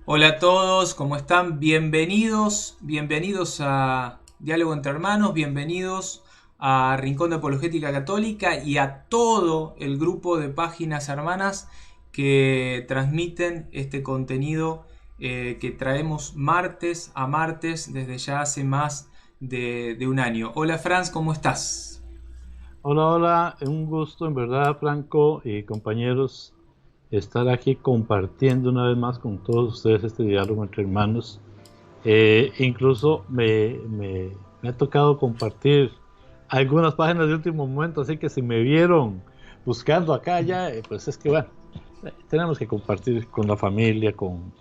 Hola a todos, ¿cómo están? Bienvenidos a Diálogo entre Hermanos, bienvenidos a Rincón de Apologética Católica y a todo el grupo de páginas hermanas que transmiten este contenido que traemos martes a martes desde ya hace más de un año. Hola Franz, ¿cómo estás? Hola, hola, un gusto en verdad, Franco y compañeros, estar aquí compartiendo una vez más con todos ustedes este diálogo entre hermanos. Incluso me ha tocado compartir algunas páginas de último momento, así que si me vieron buscando acá ya, pues es que bueno, tenemos que compartir con la familia, con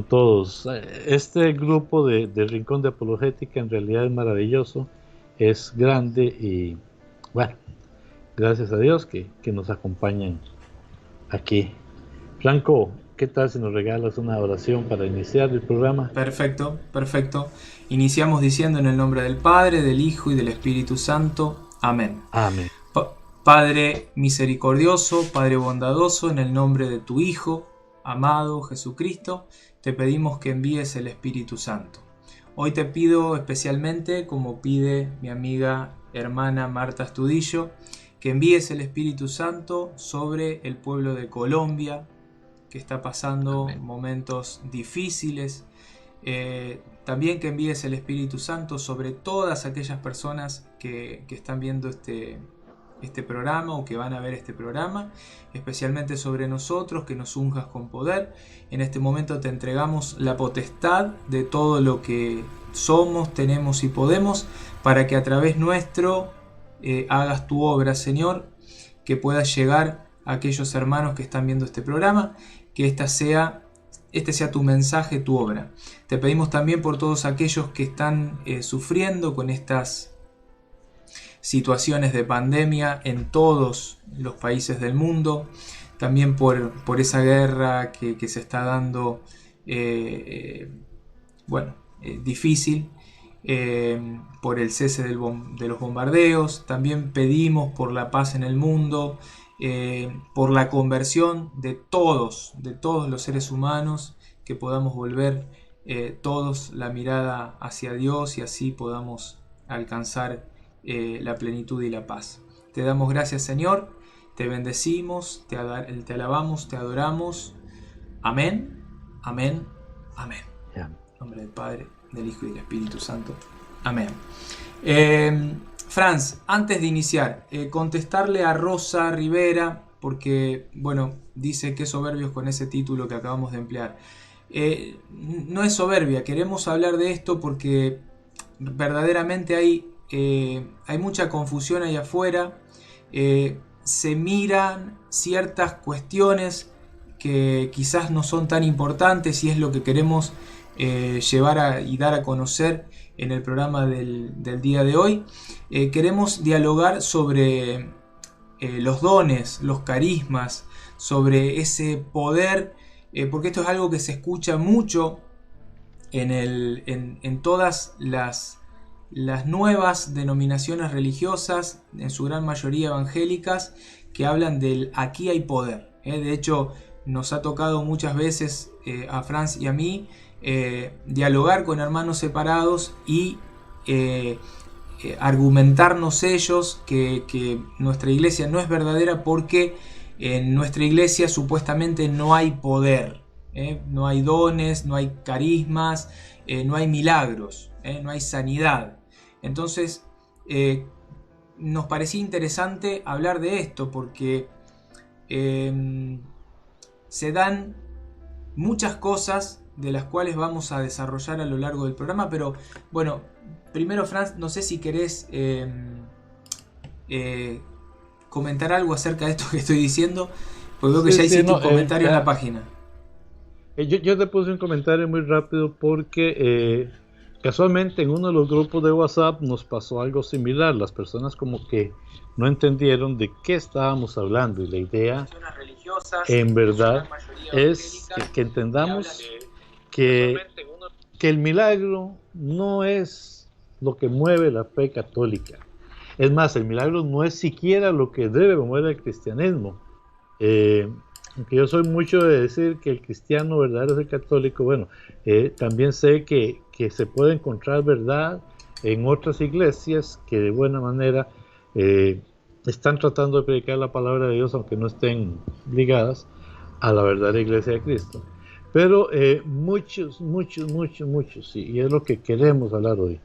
todos. Este grupo de Rincón de Apologética en realidad es maravilloso, es grande y bueno. Gracias a Dios que nos acompañan aquí. Franco, ¿qué tal si nos regalas una oración para iniciar el programa? Perfecto, perfecto. Iniciamos diciendo en el nombre del Padre, del Hijo y del Espíritu Santo. Amén. Amén. Padre misericordioso, Padre bondadoso, en el nombre de tu Hijo, amado Jesucristo, te pedimos que envíes el Espíritu Santo. Hoy te pido especialmente, como pide mi amiga hermana Marta Astudillo, que envíes el Espíritu Santo sobre el pueblo de Colombia, que está pasando Amén. momentos difíciles. También que envíes el Espíritu Santo sobre todas aquellas personas que están viendo este programa o que van a ver este programa, especialmente sobre nosotros, que nos unjas con poder. En este momento te entregamos la potestad de todo lo que somos, tenemos y podemos, para que a través nuestro hagas tu obra, Señor, que puedas llegar a aquellos hermanos que están viendo este programa, que este sea tu mensaje, tu obra. Te pedimos también por todos aquellos que están sufriendo con estas situaciones de pandemia en todos los países del mundo, también por esa guerra que se está dando, eh, bueno, difícil, por el cese de los bombardeos. También pedimos por la paz en el mundo, por la conversión de todos los seres humanos, que podamos volver todos la mirada hacia Dios y así podamos alcanzar la plenitud y la paz. Te damos gracias, Señor, te bendecimos, te alabamos, te adoramos. Amén, amén, amén. Ya. En nombre del Padre, del Hijo y del Espíritu Santo. Amén. Franz, antes de iniciar, contestarle a Rosa Rivera, porque, bueno, dice que soberbios con ese título que acabamos de emplear. No es soberbia, queremos hablar de esto porque verdaderamente hay mucha confusión ahí afuera. Se miran ciertas cuestiones que quizás no son tan importantes y es lo que queremos llevar y dar a conocer en el programa del día de hoy. Queremos dialogar sobre los dones, los carismas, sobre ese poder, porque esto es algo que se escucha mucho en todas las nuevas denominaciones religiosas, en su gran mayoría evangélicas, que hablan del aquí hay poder. De hecho, nos ha tocado muchas veces a Franz y a mí dialogar con hermanos separados y argumentarnos ellos que nuestra iglesia no es verdadera porque en nuestra iglesia supuestamente no hay poder, no hay dones, no hay carismas, no hay milagros, no hay sanidad. Entonces nos parecía interesante hablar de esto porque se dan muchas cosas de las cuales vamos a desarrollar a lo largo del programa, pero bueno, primero Franz, no sé si querés eh, comentar algo acerca de esto que estoy diciendo, porque veo que Sí, ya sí, hiciste un no, comentario en la página. yo te puse un comentario muy rápido porque casualmente en uno de los grupos de WhatsApp nos pasó algo similar. Las personas como que no entendieron de qué estábamos hablando y la idea Religiosas, en en su verdad gran mayoría es evangélicas, que que hablan entendamos de que, que el milagro no es lo que mueve la fe católica. Es más, el milagro no es siquiera lo que debe mover el cristianismo. Eh, aunque yo soy mucho de decir que el cristiano verdadero es el católico, bueno, también sé que se puede encontrar verdad en otras iglesias que de buena manera están tratando de predicar la palabra de Dios, aunque no estén ligadas a la verdadera iglesia de Cristo. Pero muchos, y es lo que queremos hablar hoy,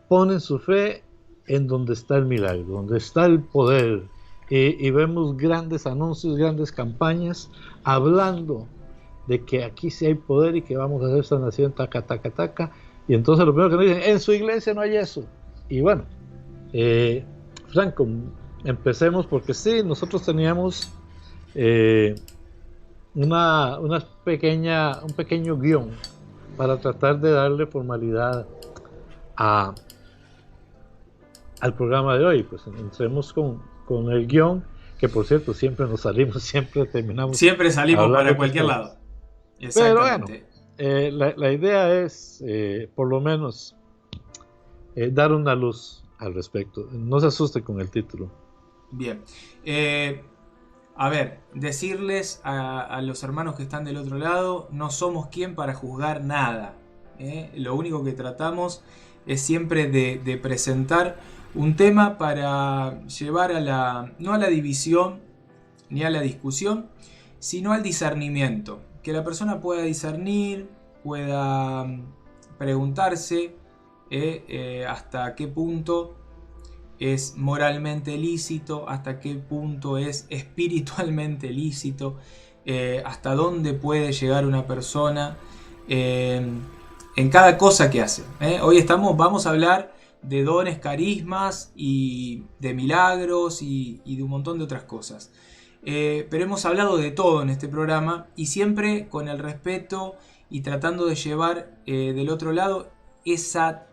ponen su fe en donde está el milagro, donde está el poder, y vemos grandes anuncios, grandes campañas, hablando de que aquí sí hay poder y que vamos a hacer sanación, taca, taca, taca, y entonces lo primero que nos dicen, en su iglesia no hay eso. Y bueno, Franco, empecemos porque sí, nosotros teníamos un pequeño guión para tratar de darle formalidad al programa de hoy. Pues entremos con el guión, que por cierto siempre nos salimos, siempre salimos para cualquier lado. Exactamente. Pero bueno, la idea es por lo menos dar una luz al respecto. No se asuste con el título. Bien. A ver, decirles a los hermanos que están del otro lado, no somos quien para juzgar nada. Lo único que tratamos es siempre de presentar un tema para llevar no a la división ni a la discusión, sino al discernimiento. Que la persona pueda discernir, pueda preguntarse hasta qué punto es moralmente lícito, hasta qué punto es espiritualmente lícito, hasta dónde puede llegar una persona en cada cosa que hace. Hoy vamos a hablar de dones, carismas y de milagros y de un montón de otras cosas. Pero hemos hablado de todo en este programa y siempre con el respeto y tratando de llevar del otro lado esa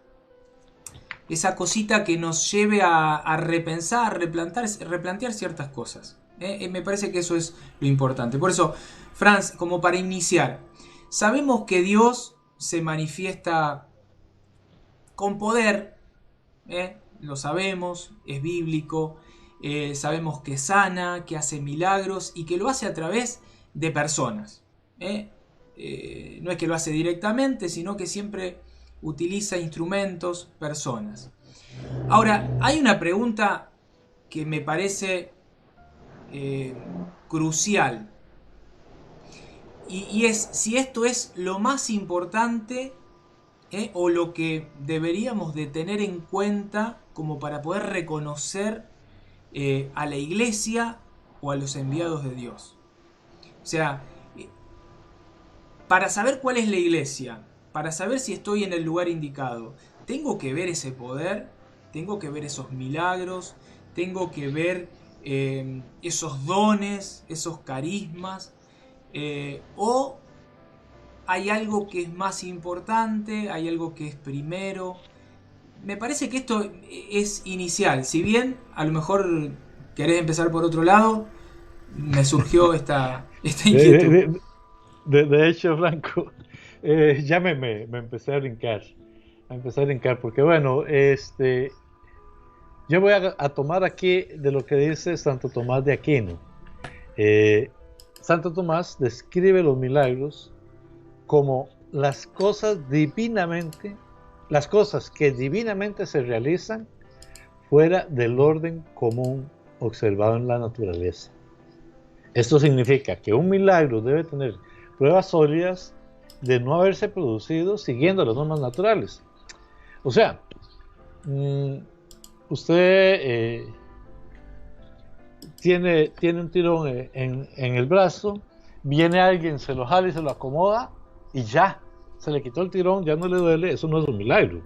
cosita que nos lleve a repensar, replantear ciertas cosas. Me parece que eso es lo importante. Por eso, Franz, como para iniciar, sabemos que Dios se manifiesta con poder, lo sabemos, es bíblico, sabemos que sana, que hace milagros y que lo hace a través de personas. No es que lo hace directamente, sino que siempre utiliza instrumentos, personas. Ahora, hay una pregunta que me parece crucial y es si esto es lo más importante o lo que deberíamos de tener en cuenta como para poder reconocer a la iglesia o a los enviados de Dios. O sea, para saber cuál es la iglesia, para saber si estoy en el lugar indicado, tengo que ver ese poder, tengo que ver esos milagros, tengo que ver esos dones, esos carismas, o hay algo que es más importante, hay algo que es primero. Me parece que esto es inicial, si bien a lo mejor querés empezar por otro lado, me surgió esta inquietud. De hecho, Franco, ya me empecé a brincar, porque bueno, yo voy a tomar aquí de lo que dice Santo Tomás de Aquino. Santo Tomás describe los milagros como las cosas que divinamente se realizan fuera del orden común observado en la naturaleza. Esto significa que un milagro debe tener pruebas sólidas de no haberse producido siguiendo las normas naturales. O sea, usted tiene un tirón en el brazo, viene alguien, se lo jala y se lo acomoda y ya, se le quitó el tirón, ya no le duele. Eso no es un milagro,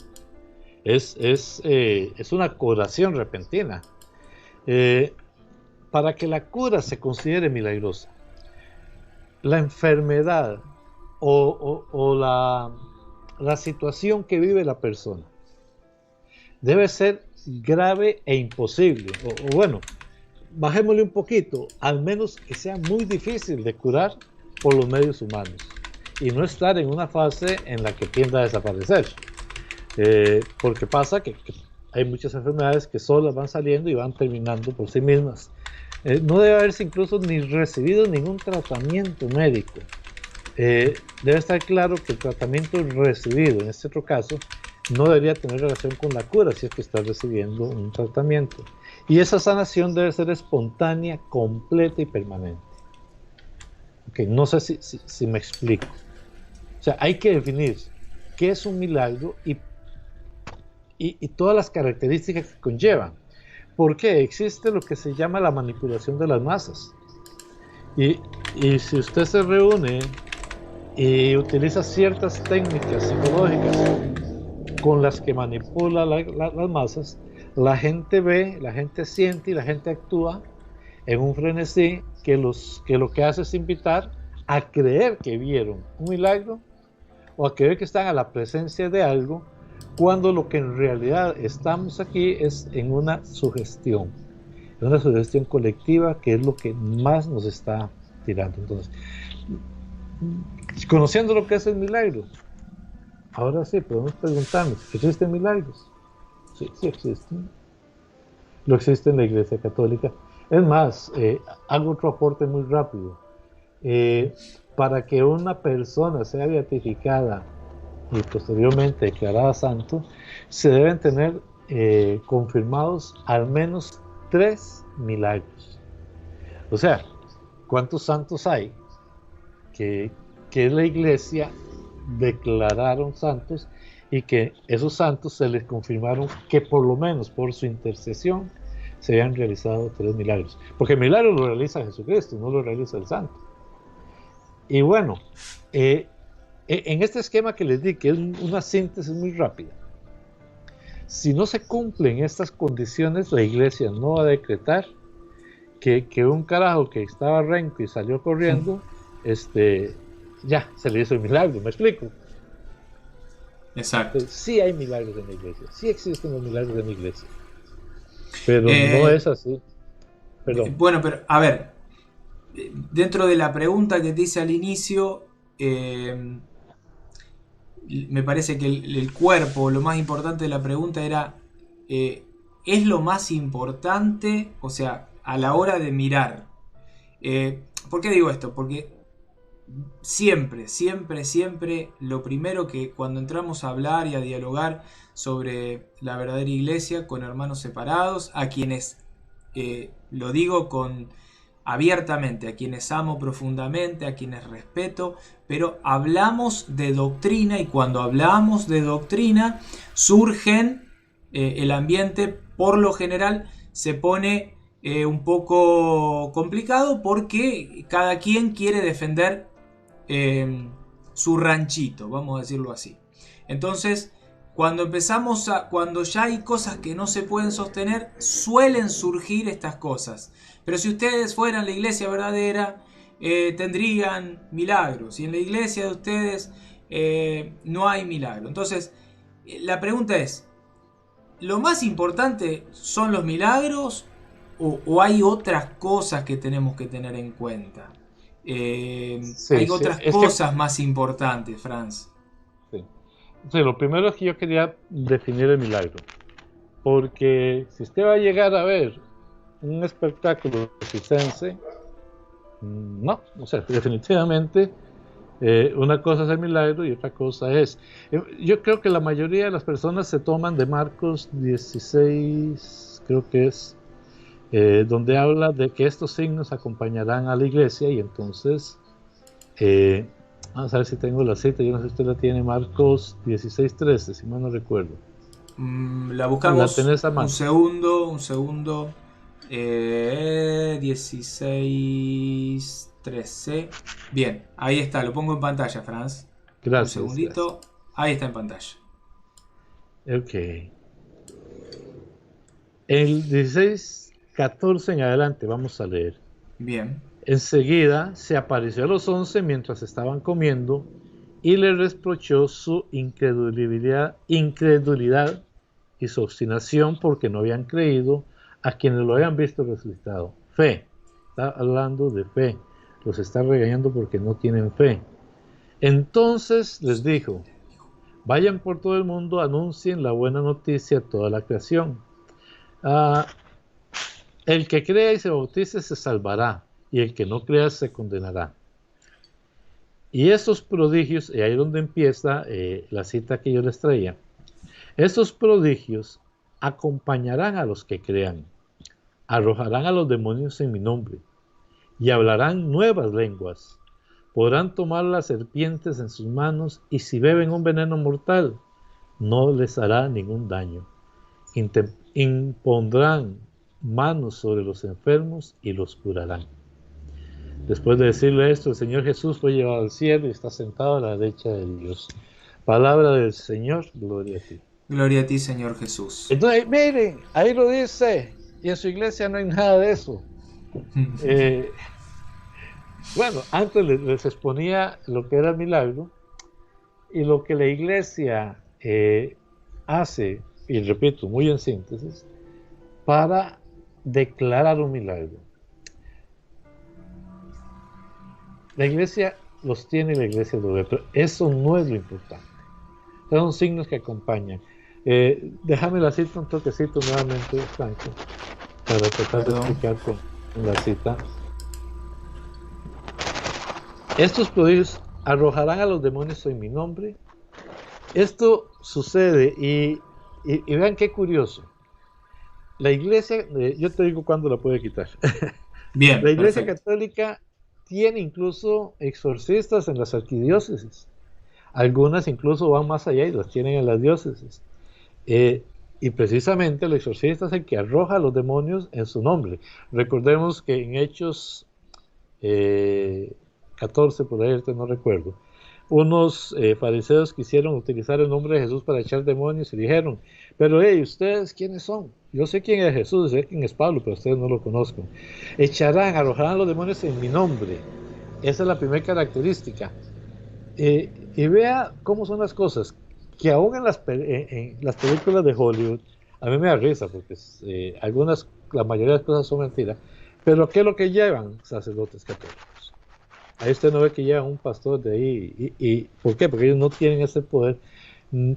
es una curación repentina. Para que la cura se considere milagrosa, la enfermedad o la situación que vive la persona debe ser grave e imposible, o bueno, bajémosle un poquito, al menos que sea muy difícil de curar por los medios humanos y no estar en una fase en la que tienda a desaparecer, porque pasa que hay muchas enfermedades que solas van saliendo y van terminando por sí mismas. no debe haberse incluso ni recibido ningún tratamiento médico. Debe estar claro que el tratamiento recibido, en este otro caso, no debería tener relación con la cura si es que está recibiendo un tratamiento. Y esa sanación debe ser espontánea, completa y permanente. Okay, no sé si me explico. O sea, hay que definir qué es un milagro y todas las características que conllevan. Porque existe lo que se llama la manipulación de las masas. Y si usted se reúne y utiliza ciertas técnicas psicológicas con las que manipula las masas, la gente ve, la gente siente y la gente actúa en un frenesí que lo que hace es invitar a creer que vieron un milagro o a creer que están a la presencia de algo, cuando lo que en realidad estamos aquí es en una sugestión colectiva, que es lo que más nos está tirando. Entonces, conociendo lo que es el milagro, ahora sí podemos preguntarnos, ¿existen milagros? Sí, sí existen. Lo existe en la Iglesia Católica. Es más, hago otro aporte muy rápido. Para que una persona sea beatificada y posteriormente declarada santo, se deben tener confirmados al menos 3 milagros. O sea, ¿cuántos santos hay que la Iglesia declararon santos y que esos santos se les confirmaron que por lo menos por su intercesión se habían realizado 3 milagros? Porque el milagro lo realiza Jesucristo, no lo realiza el santo. Y bueno, en este esquema que les di, que es una síntesis muy rápida, si no se cumplen estas condiciones, la Iglesia no va a decretar que un carajo que estaba renco y salió corriendo, ya se le hizo el milagro. ¿Me explico? Exacto. Entonces, sí hay milagros en la Iglesia, sí existen los milagros en la Iglesia, pero no es así. Perdón. Bueno, pero a ver, dentro de la pregunta que te hice al inicio, me parece que el cuerpo, lo más importante de la pregunta era, ¿es lo más importante? O sea, a la hora de mirar. ¿Por qué digo esto? Porque siempre, siempre, siempre, lo primero que cuando entramos a hablar y a dialogar sobre la verdadera iglesia con hermanos separados, a quienes, lo digo con abiertamente, a quienes amo profundamente, a quienes respeto, pero hablamos de doctrina, y cuando hablamos de doctrina surgen, el ambiente por lo general se pone un poco complicado, porque cada quien quiere defender su ranchito, vamos a decirlo así. Entonces, cuando ya hay cosas que no se pueden sostener, suelen surgir estas cosas. Pero si ustedes fueran la iglesia verdadera, tendrían milagros. Y en la iglesia de ustedes no hay milagro. Entonces, la pregunta es, ¿lo más importante son los milagros o hay otras cosas que tenemos que tener en cuenta? Hay otras cosas más importantes, Franz. Sí. Sí, lo primero es que yo quería definir el milagro, porque si usted va a llegar a ver un espectáculo circense, no, o sea, definitivamente una cosa es el milagro y otra cosa es, yo creo que la mayoría de las personas se toman de Marcos 16, creo que es, donde habla de que estos signos acompañarán a la iglesia, y entonces vamos a ver si tengo la cita, yo no sé si usted la tiene, Marcos 16:13, si mal no recuerdo. La buscamos. ¿La tenés a mano? Un segundo. 16:13. Bien, ahí está, lo pongo en pantalla, Franz. Gracias. Un segundito, gracias. Ahí está en pantalla. Ok. El 16:14 en adelante vamos a leer. Bien. Enseguida se apareció a los 11 mientras estaban comiendo y les reprochó su incredulidad y su obstinación, porque no habían creído a quienes lo habían visto resucitado. Fe. Está hablando de fe. Los está regañando porque no tienen fe. Entonces les dijo: vayan por todo el mundo, anuncien la buena noticia a toda la creación. El que crea y se bautice se salvará, y el que no crea se condenará. Y estos prodigios, y ahí es donde empieza la cita que yo les traía, estos prodigios acompañarán a los que crean, arrojarán a los demonios en mi nombre, y hablarán nuevas lenguas, podrán tomar las serpientes en sus manos, y si beben un veneno mortal, no les hará ningún daño. Impondrán manos sobre los enfermos y los curarán. Después de decirle esto, el Señor Jesús fue llevado al cielo y está sentado a la derecha de Dios. Palabra del Señor, gloria a ti. Gloria a ti, Señor Jesús. Entonces, miren, ahí lo dice, y en su iglesia no hay nada de eso. Bueno, antes les exponía lo que era el milagro, y lo que la iglesia hace, y repito, muy en síntesis, para declarar un milagro. La iglesia los tiene y la iglesia los ve, pero eso no es lo importante. Son signos que acompañan. Déjame la cita un toquecito nuevamente, Franco, para tratar de explicar con la cita. Estos prodigios arrojarán a los demonios en mi nombre. Esto sucede y vean qué curioso. La iglesia, yo te digo cuándo la puede quitar. Bien, la iglesia perfecto. católica tiene incluso exorcistas en las arquidiócesis. Algunas incluso van más allá y las tienen en las diócesis. Y precisamente el exorcista es el que arroja a los demonios en su nombre. Recordemos que en Hechos 14, por ahí no recuerdo, unos fariseos quisieron utilizar el nombre de Jesús para echar demonios y dijeron, pero ¿ustedes quiénes son? Yo sé quién es Jesús, sé quién es Pablo, pero ustedes no lo conozco. Arrojarán los demonios en mi nombre. Esa es la primera característica. Y vea cómo son las cosas, que aún en las películas de Hollywood, a mí me da risa, porque la mayoría de las cosas son mentiras, pero ¿qué es lo que llevan sacerdotes católicos? Ahí usted no ve que llevan un pastor de ahí. ¿Y por qué? Porque ellos no tienen ese poder,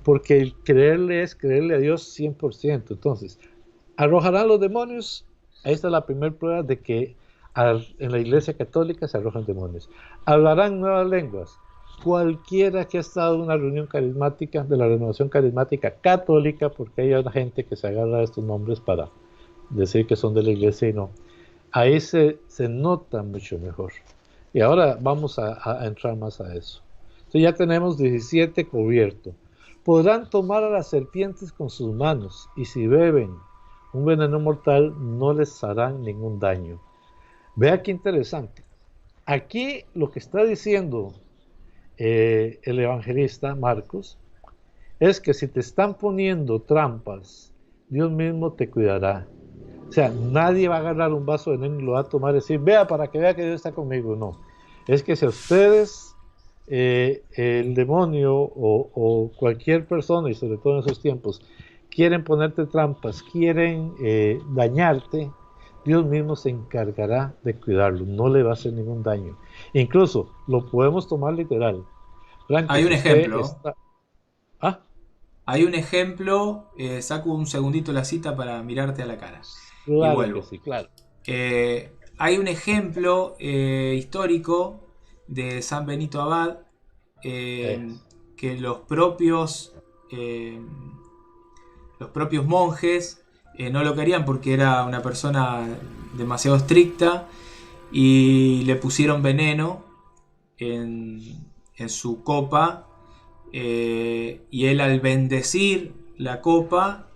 porque el creerle es creerle a Dios 100%. Entonces, ¿arrojarán los demonios? Ahí está la primera prueba de que en la iglesia católica se arrojan demonios. ¿Hablarán nuevas lenguas? Cualquiera que ha estado en una reunión carismática, de la renovación carismática católica, porque hay una gente que se agarra a estos nombres para decir que son de la iglesia y no. Ahí se nota mucho mejor. Y ahora vamos a entrar más a eso. Entonces ya tenemos 17 cubierto. Podrán tomar a las serpientes con sus manos, y si beben un veneno mortal, no les harán ningún daño. Vea qué interesante. Aquí lo que está diciendo el evangelista Marcos es que si te están poniendo trampas, Dios mismo te cuidará. O sea, nadie va a agarrar un vaso de veneno y lo va a tomar y decir, vea, para que vea que Dios está conmigo. No, es que si a ustedes el demonio o cualquier persona, y sobre todo en esos tiempos, quieren ponerte trampas, quieren dañarte, Dios mismo se encargará de cuidarlo, no le va a hacer ningún daño. Incluso lo podemos tomar literal. Franco, Hay un ejemplo. ¿Ah? Hay un ejemplo, saco un segundito la cita para mirarte a la cara. Claro y vuelvo. Que sí, claro. Hay un ejemplo histórico de San Benito Abad, que los propios monjes no lo querían porque era una persona demasiado estricta y le pusieron veneno en su copa, y él, al bendecir la copa,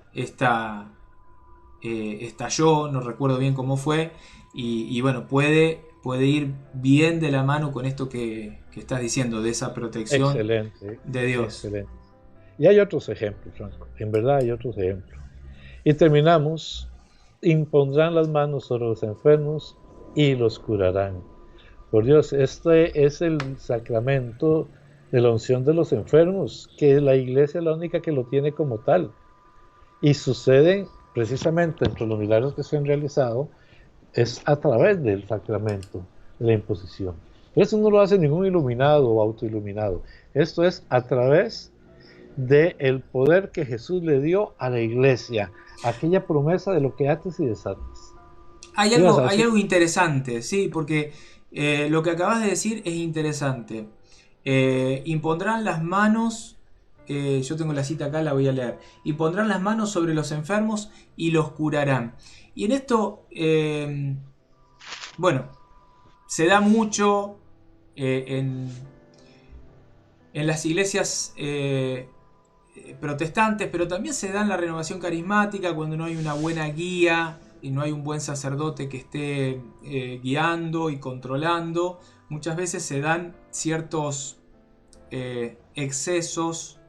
estalló, no recuerdo bien cómo fue, y bueno, puede ir bien de la mano con esto que estás diciendo, de esa protección. Excelente, de Dios. Excelente. Y hay otros ejemplos, Franco, en verdad hay otros ejemplos. Y terminamos, impondrán las manos sobre los enfermos y los curarán. Por Dios, este es el sacramento de la unción de los enfermos, que la iglesia es la única que lo tiene como tal. Y sucede precisamente entre los milagros que se han realizado, es a través del sacramento de la imposición. Pero eso no lo hace ningún iluminado o autoiluminado. Esto es a través del poder que Jesús le dio a la iglesia, aquella promesa de lo que ates y desates. hay algo interesante, sí, porque lo que acabas de decir es interesante. Impondrán las manos, yo tengo la cita acá, la voy a leer. Impondrán las manos sobre los enfermos y los curarán. Y en esto, bueno, se da mucho en las iglesias protestantes, pero también se da en la renovación carismática cuando no hay una buena guía y no hay un buen sacerdote que esté guiando y controlando. Muchas veces se dan ciertos excesos,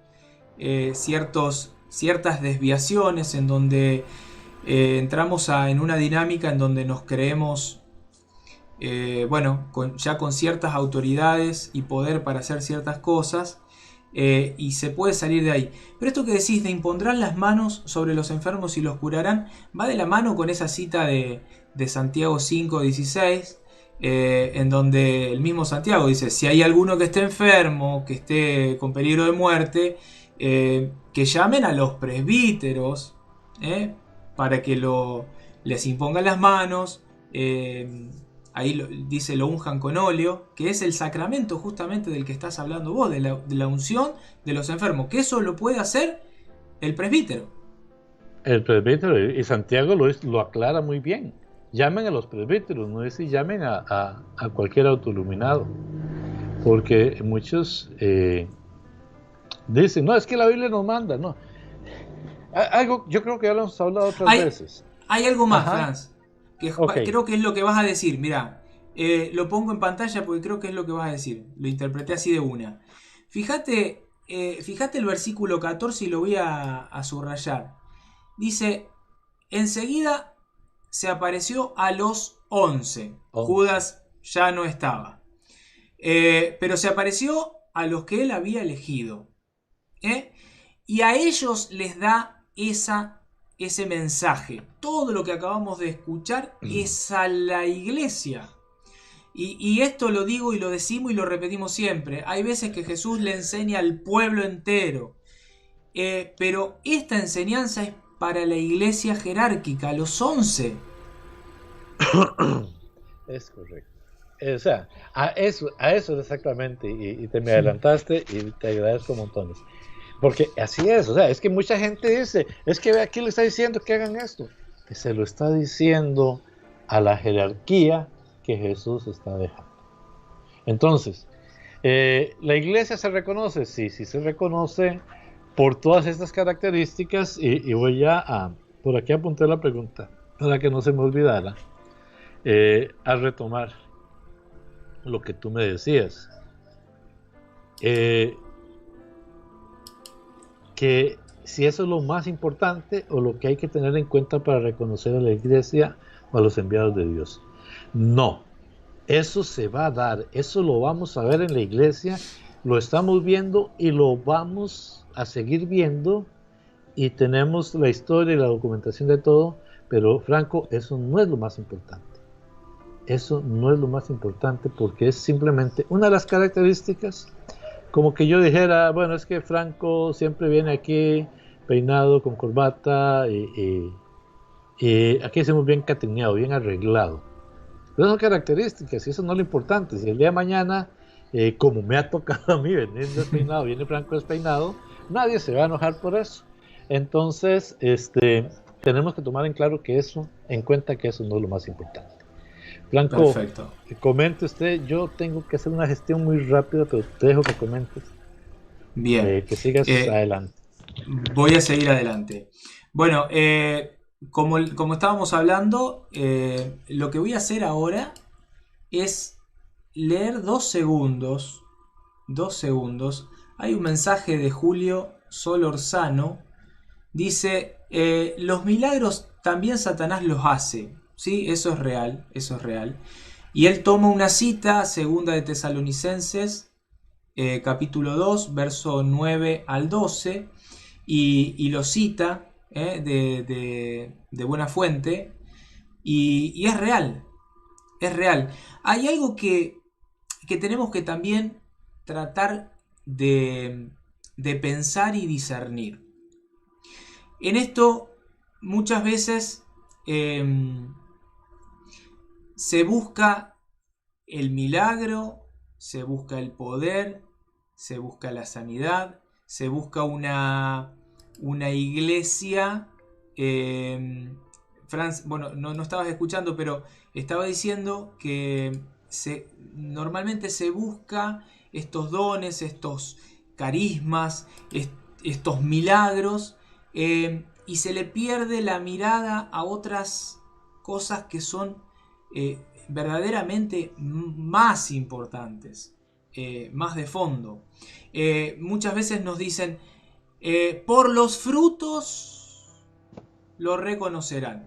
ciertas desviaciones en donde entramos en una dinámica en donde nos creemos ya con ciertas autoridades y poder para hacer ciertas cosas, y se puede salir de ahí. Pero esto que decís de impondrán las manos sobre los enfermos y los curarán, va de la mano con esa cita de Santiago 5:16, en donde el mismo Santiago dice, si hay alguno que esté enfermo, que esté con peligro de muerte, que llamen a los presbíteros, para que les impongan las manos. Ahí dice lo unjan con óleo, que es el sacramento justamente del que estás hablando vos, de la unción de los enfermos, que eso lo puede hacer el presbítero. El presbítero, y Santiago lo aclara muy bien. Llamen a los presbíteros, no es si llamen a cualquier autoiluminado. Porque muchos dicen, no, es que la Biblia nos manda, no. Algo, yo creo que ya lo hemos hablado otras veces. Hay algo más, Ajá. Franz, que Okay. creo que es lo que vas a decir. Mirá, lo pongo en pantalla porque creo que es lo que vas a decir. Lo interpreté así de una. Fíjate el versículo 14 y lo voy a subrayar. Dice, enseguida se apareció a los 11. Judas ya no estaba. Pero se apareció a los que él había elegido. Y a ellos les da ese mensaje. Todo lo que acabamos de escuchar es a la iglesia. Y esto lo digo y lo decimos y lo repetimos siempre. Hay veces que Jesús le enseña al pueblo entero. Pero esta enseñanza es para la iglesia jerárquica, los 11. Es correcto. O sea, a eso exactamente. Y te me adelantaste y te agradezco montones. Porque así es, o sea, es que mucha gente dice, es que aquí le está diciendo que hagan esto. Que se lo está diciendo a la jerarquía que Jesús está dejando. Entonces, ¿la iglesia se reconoce? Sí, sí se reconoce por todas estas características y voy por aquí apunté la pregunta, para que no se me olvidara, a retomar lo que tú me decías. Que si eso es lo más importante o lo que hay que tener en cuenta para reconocer a la iglesia o a los enviados de Dios. No, eso se va a dar, eso lo vamos a ver en la iglesia, lo estamos viendo y lo vamos a seguir viendo y tenemos la historia y la documentación de todo, pero Franco, eso no es lo más importante. Eso no es lo más importante porque es simplemente una de las características. Como que yo dijera, bueno, es que Franco siempre viene aquí peinado con corbata y aquí decimos bien catineado, bien arreglado. Pero son características y eso no es lo importante. Si el día de mañana, como me ha tocado a mí venir despeinado, viene Franco despeinado, nadie se va a enojar por eso. Entonces, tenemos que tomar en cuenta que eso no es lo más importante. Franco, perfecto. Comente usted, yo tengo que hacer una gestión muy rápida, pero te dejo que comentes. Bien. Que sigas adelante. Voy a seguir adelante. Bueno, como estábamos hablando, lo que voy a hacer ahora es leer 2 segundos. 2 segundos. Hay un mensaje de Julio Solorzano. Dice, los milagros también Satanás los hace. ¿Sí? Eso es real, eso es real. Y él toma una cita, segunda de Tesalonicenses, capítulo 2, verso 9 al 12, y lo cita de buena fuente, y es real, es real. Hay algo que tenemos que también tratar de pensar y discernir. En esto muchas veces se busca el milagro, se busca el poder, se busca la sanidad, se busca una iglesia. Franz, bueno, no estabas escuchando, pero estaba diciendo que normalmente se busca estos dones, estos carismas, estos milagros, y se le pierde la mirada a otras cosas que son verdaderamente más importantes, más de fondo. Muchas veces nos dicen, por los frutos lo reconocerán,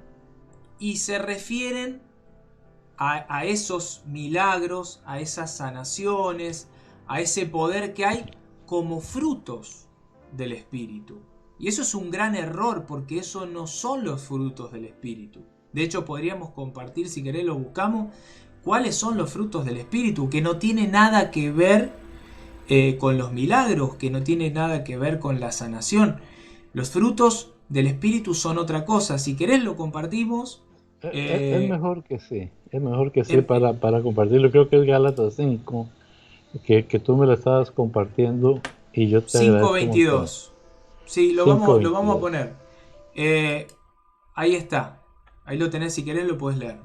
y se refieren a esos milagros, a esas sanaciones, a ese poder que hay como frutos del Espíritu. Y eso es un gran error, porque eso no son los frutos del Espíritu. De hecho, podríamos compartir, si querés lo buscamos, cuáles son los frutos del Espíritu, que no tiene nada que ver con los milagros, que no tiene nada que ver con la sanación. Los frutos del Espíritu son otra cosa. Si querés lo compartimos. Es mejor que sí, para compartirlo. Creo que es Gálatas 5, que tú me lo estabas compartiendo y yo te agradezco 5:22. Sí, lo vamos a poner. Ahí está. Ahí lo tenés, si querés lo podés leer.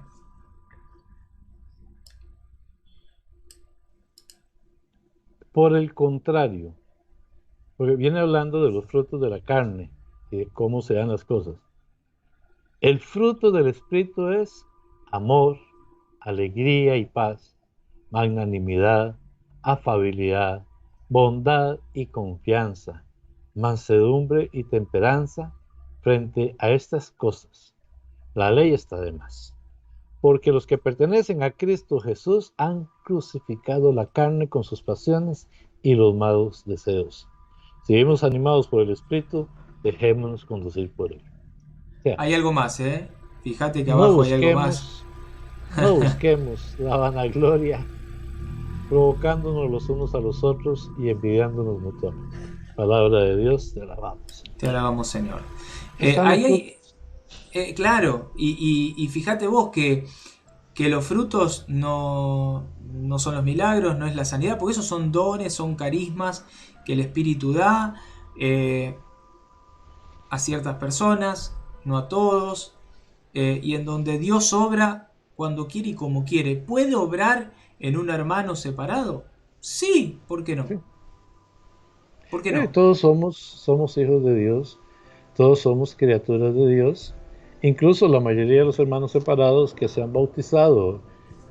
Por el contrario, porque viene hablando de los frutos de la carne y de cómo se dan las cosas. El fruto del Espíritu es amor, alegría y paz, magnanimidad, afabilidad, bondad y confianza, mansedumbre y temperanza. Frente a estas cosas, la ley está de más. Porque los que pertenecen a Cristo Jesús han crucificado la carne con sus pasiones y los malos deseos. Si vivimos animados por el Espíritu, dejémonos conducir por él. O sea, hay algo más, ¿eh? Fíjate que abajo hay algo más. No busquemos la vanagloria, provocándonos los unos a los otros y envidiándonos mutuamente. Palabra de Dios, te alabamos. Te alabamos, Señor. Claro, y fíjate vos que los frutos no son los milagros, no es la sanidad, porque esos son dones, son carismas que el Espíritu da a ciertas personas, no a todos, y en donde Dios obra cuando quiere y como quiere. ¿Puede obrar en un hermano separado? Sí, ¿por qué no? Sí. ¿Por qué no? Todos somos hijos de Dios, todos somos criaturas de Dios, incluso la mayoría de los hermanos separados que se han bautizado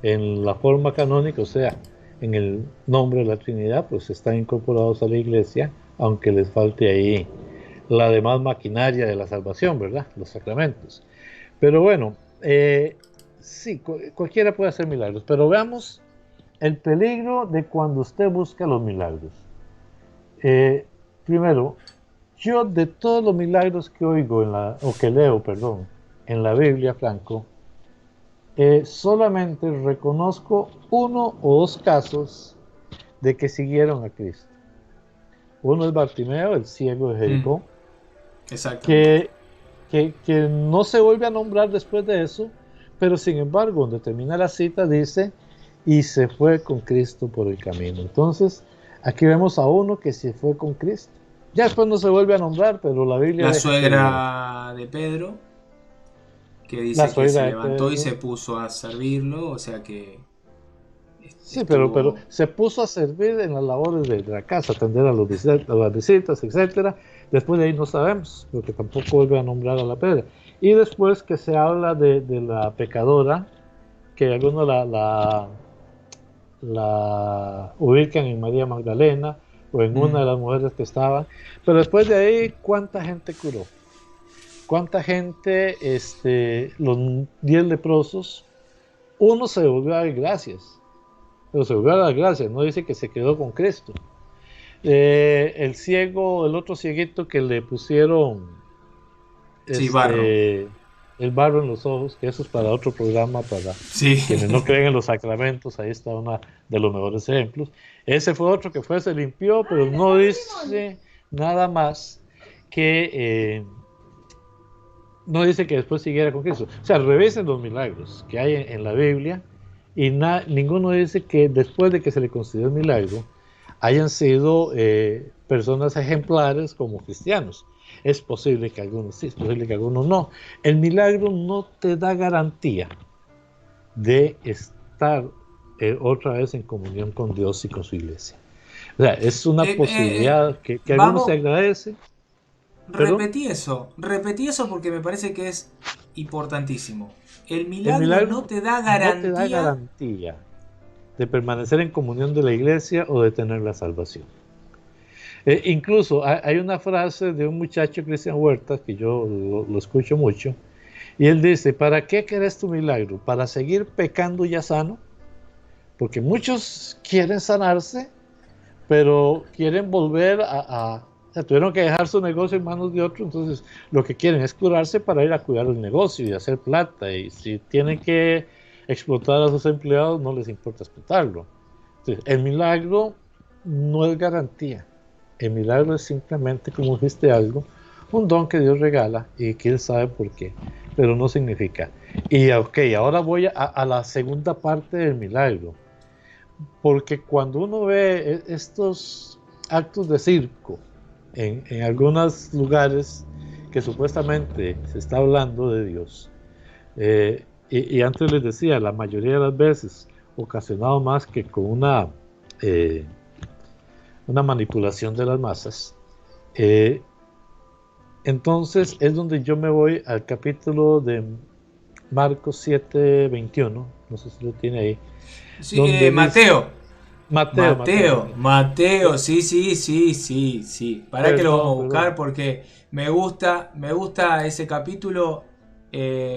en la forma canónica, o sea, en el nombre de la Trinidad, pues están incorporados a la iglesia, aunque les falte ahí la demás maquinaria de la salvación, ¿verdad? Los sacramentos. Pero bueno, sí, cualquiera puede hacer milagros, pero veamos el peligro de cuando usted busca los milagros. Primero, yo de todos los milagros que oigo o que leo, perdón, en la Biblia, Franco, solamente reconozco 1 o 2 casos de que siguieron a Cristo. Uno es Bartimeo, el ciego de Jericó, que no se vuelve a nombrar después de eso, pero sin embargo, donde termina la cita dice, y se fue con Cristo por el camino. Entonces, aquí vemos a uno que se fue con Cristo. Ya después no se vuelve a nombrar, pero la Biblia... La suegra de Pedro, que dice que se levantó y se puso a servirlo, o sea que... Sí, pero se puso a servir en las labores de la casa, atender a las visitas, etcétera. Después de ahí no sabemos, porque tampoco vuelve a nombrar a la Pedra. Y después que se habla de la pecadora, que algunos la ubican en María Magdalena o en una de las mujeres que estaban, pero después de ahí, ¿cuánta gente curó? ¿Cuánta gente, los 10 leprosos, uno se devolvió a dar gracias, pero se devolvió a dar gracias, no dice que se quedó con Cristo. El ciego, el otro cieguito que le pusieron el barro en los ojos, que eso es para otro programa, para quienes no creen en los sacramentos, ahí está uno de los mejores ejemplos. Ese fue otro que se limpió, pero no dice nada más que no dice que después siguiera con Cristo. O sea, revisen los milagros que hay en la Biblia y ninguno dice que después de que se le considere un milagro hayan sido personas ejemplares como cristianos. Es posible que algunos sí, es posible que algunos no. El milagro no te da garantía de estar otra vez en comunión con Dios y con su iglesia. O sea, es una posibilidad que algunos se Vamos, agradece, pero repetí eso porque me parece que es importantísimo. El el milagro no milagro te da no te da garantía. garantía de permanecer en comunión de la iglesia o de tener la salvación. Incluso hay una frase de un muchacho, Cristian Huerta, que yo lo escucho mucho, y él dice, ¿para qué querés tu milagro? ¿Para seguir pecando ya sano? Porque muchos quieren sanarse, pero quieren volver o sea, tuvieron que dejar su negocio en manos de otro, entonces lo que quieren es curarse para ir a cuidar el negocio y hacer plata, y si tienen que explotar a sus empleados, no les importa explotarlo. Entonces, el milagro no es garantía, el milagro es simplemente, como dijiste algo, un don que Dios regala y que Él sabe por qué, pero no significa. Y ok, ahora voy a la segunda parte del milagro, porque cuando uno ve estos actos de circo en algunos lugares que supuestamente se está hablando de Dios, y antes les decía, la mayoría de las veces ocasionado más que con una manipulación de las masas, eh, entonces es donde yo me voy al capítulo de Marcos 7:21, no sé si lo tiene ahí, Sí, donde dice, Mateo. Mateo, perdón. Mateo, sí, sí, sí, sí, sí. Para que lo vamos Perdón, a perdón. buscar porque me gusta ese capítulo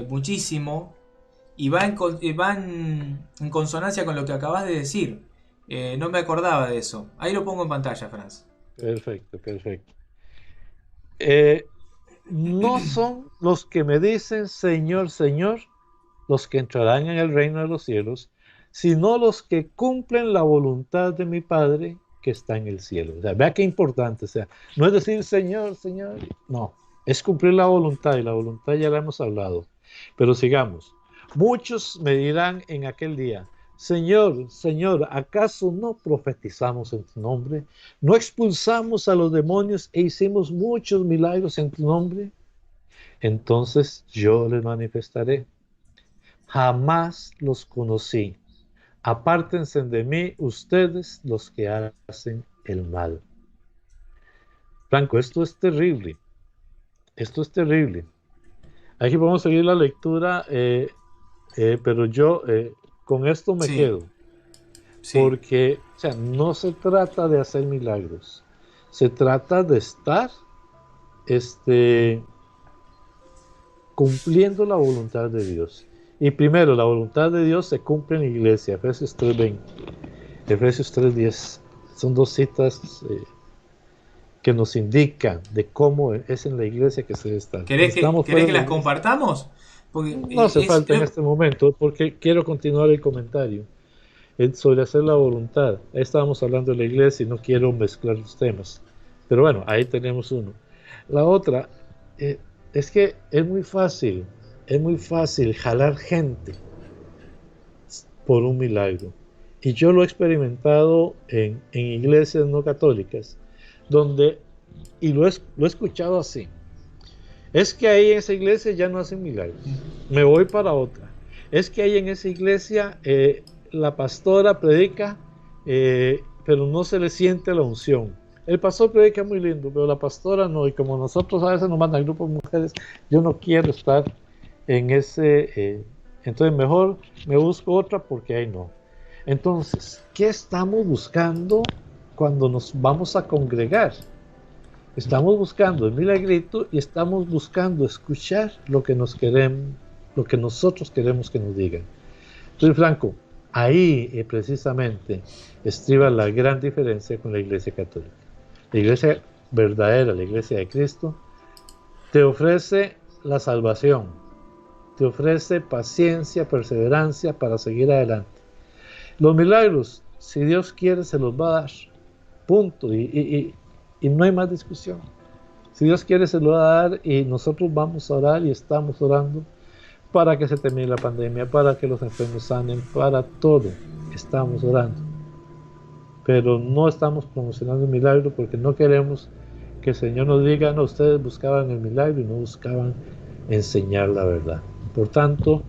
muchísimo y va en consonancia con lo que acabas de decir. No me acordaba de eso. Ahí lo pongo en pantalla, Franz. Perfecto, perfecto. Eh, no son los que me dicen Señor, Señor, los que entrarán en el reino de los cielos, sino los que cumplen la voluntad de mi Padre que está en el cielo. O sea, vea qué importante. O sea, no es decir Señor, Señor, no, es cumplir la voluntad y la voluntad ya la hemos hablado. Pero sigamos. Muchos me dirán en aquel día, Señor, Señor, ¿acaso no profetizamos en tu nombre? ¿No expulsamos a los demonios e hicimos muchos milagros en tu nombre? Entonces yo les manifestaré. Jamás los conocí. Apártense de mí ustedes los que hacen el mal. Franco, esto es terrible. Esto es terrible. Aquí podemos seguir la lectura, pero yo con esto me Sí, quedo. sí. Porque, o sea, no se trata de hacer milagros. Se trata de estar este, cumpliendo la voluntad de Dios. Y primero, la voluntad de Dios se cumple en la iglesia, Efesios 3:20, Efesios 3:10. Son dos citas que nos indican de cómo es en la iglesia que se debe estar. Cuando estamos ¿Querés fuera que de la las iglesia, compartamos? Porque no hace falta en este momento, porque quiero continuar el comentario sobre hacer la voluntad. Ahí estábamos hablando de la iglesia y no quiero mezclar los temas. Pero bueno, ahí tenemos uno. La otra, eh, es que es muy fácil jalar gente por un milagro. Y yo lo he experimentado en iglesias no católicas, donde, y lo he escuchado así, es que ahí en esa iglesia ya no hacen milagros, me voy para otra. Es que ahí en esa iglesia la pastora predica, pero no se le siente la unción. El pastor predica muy lindo, pero la pastora no, y como nosotros a veces nos mandan grupos de mujeres, yo no quiero estar en entonces mejor me busco otra porque ahí no. Entonces, ¿qué estamos buscando cuando nos vamos a congregar? Estamos buscando el milagrito y estamos buscando escuchar lo que lo que nosotros queremos que nos digan. Entonces, Franco, ahí precisamente estriba la gran diferencia con la Iglesia Católica. La Iglesia verdadera, la Iglesia de Cristo, te ofrece la salvación, te ofrece paciencia, perseverancia para seguir adelante. Los milagros, si Dios quiere, se los va a dar. Punto. Y no hay más discusión. Si Dios quiere, se lo va a dar, y nosotros vamos a orar y estamos orando para que se termine la pandemia, para que los enfermos sanen, para todo. Estamos orando. Pero no estamos promocionando el milagro porque no queremos que el Señor nos diga, no, ustedes buscaban el milagro y no buscaban enseñar la verdad. Por tanto,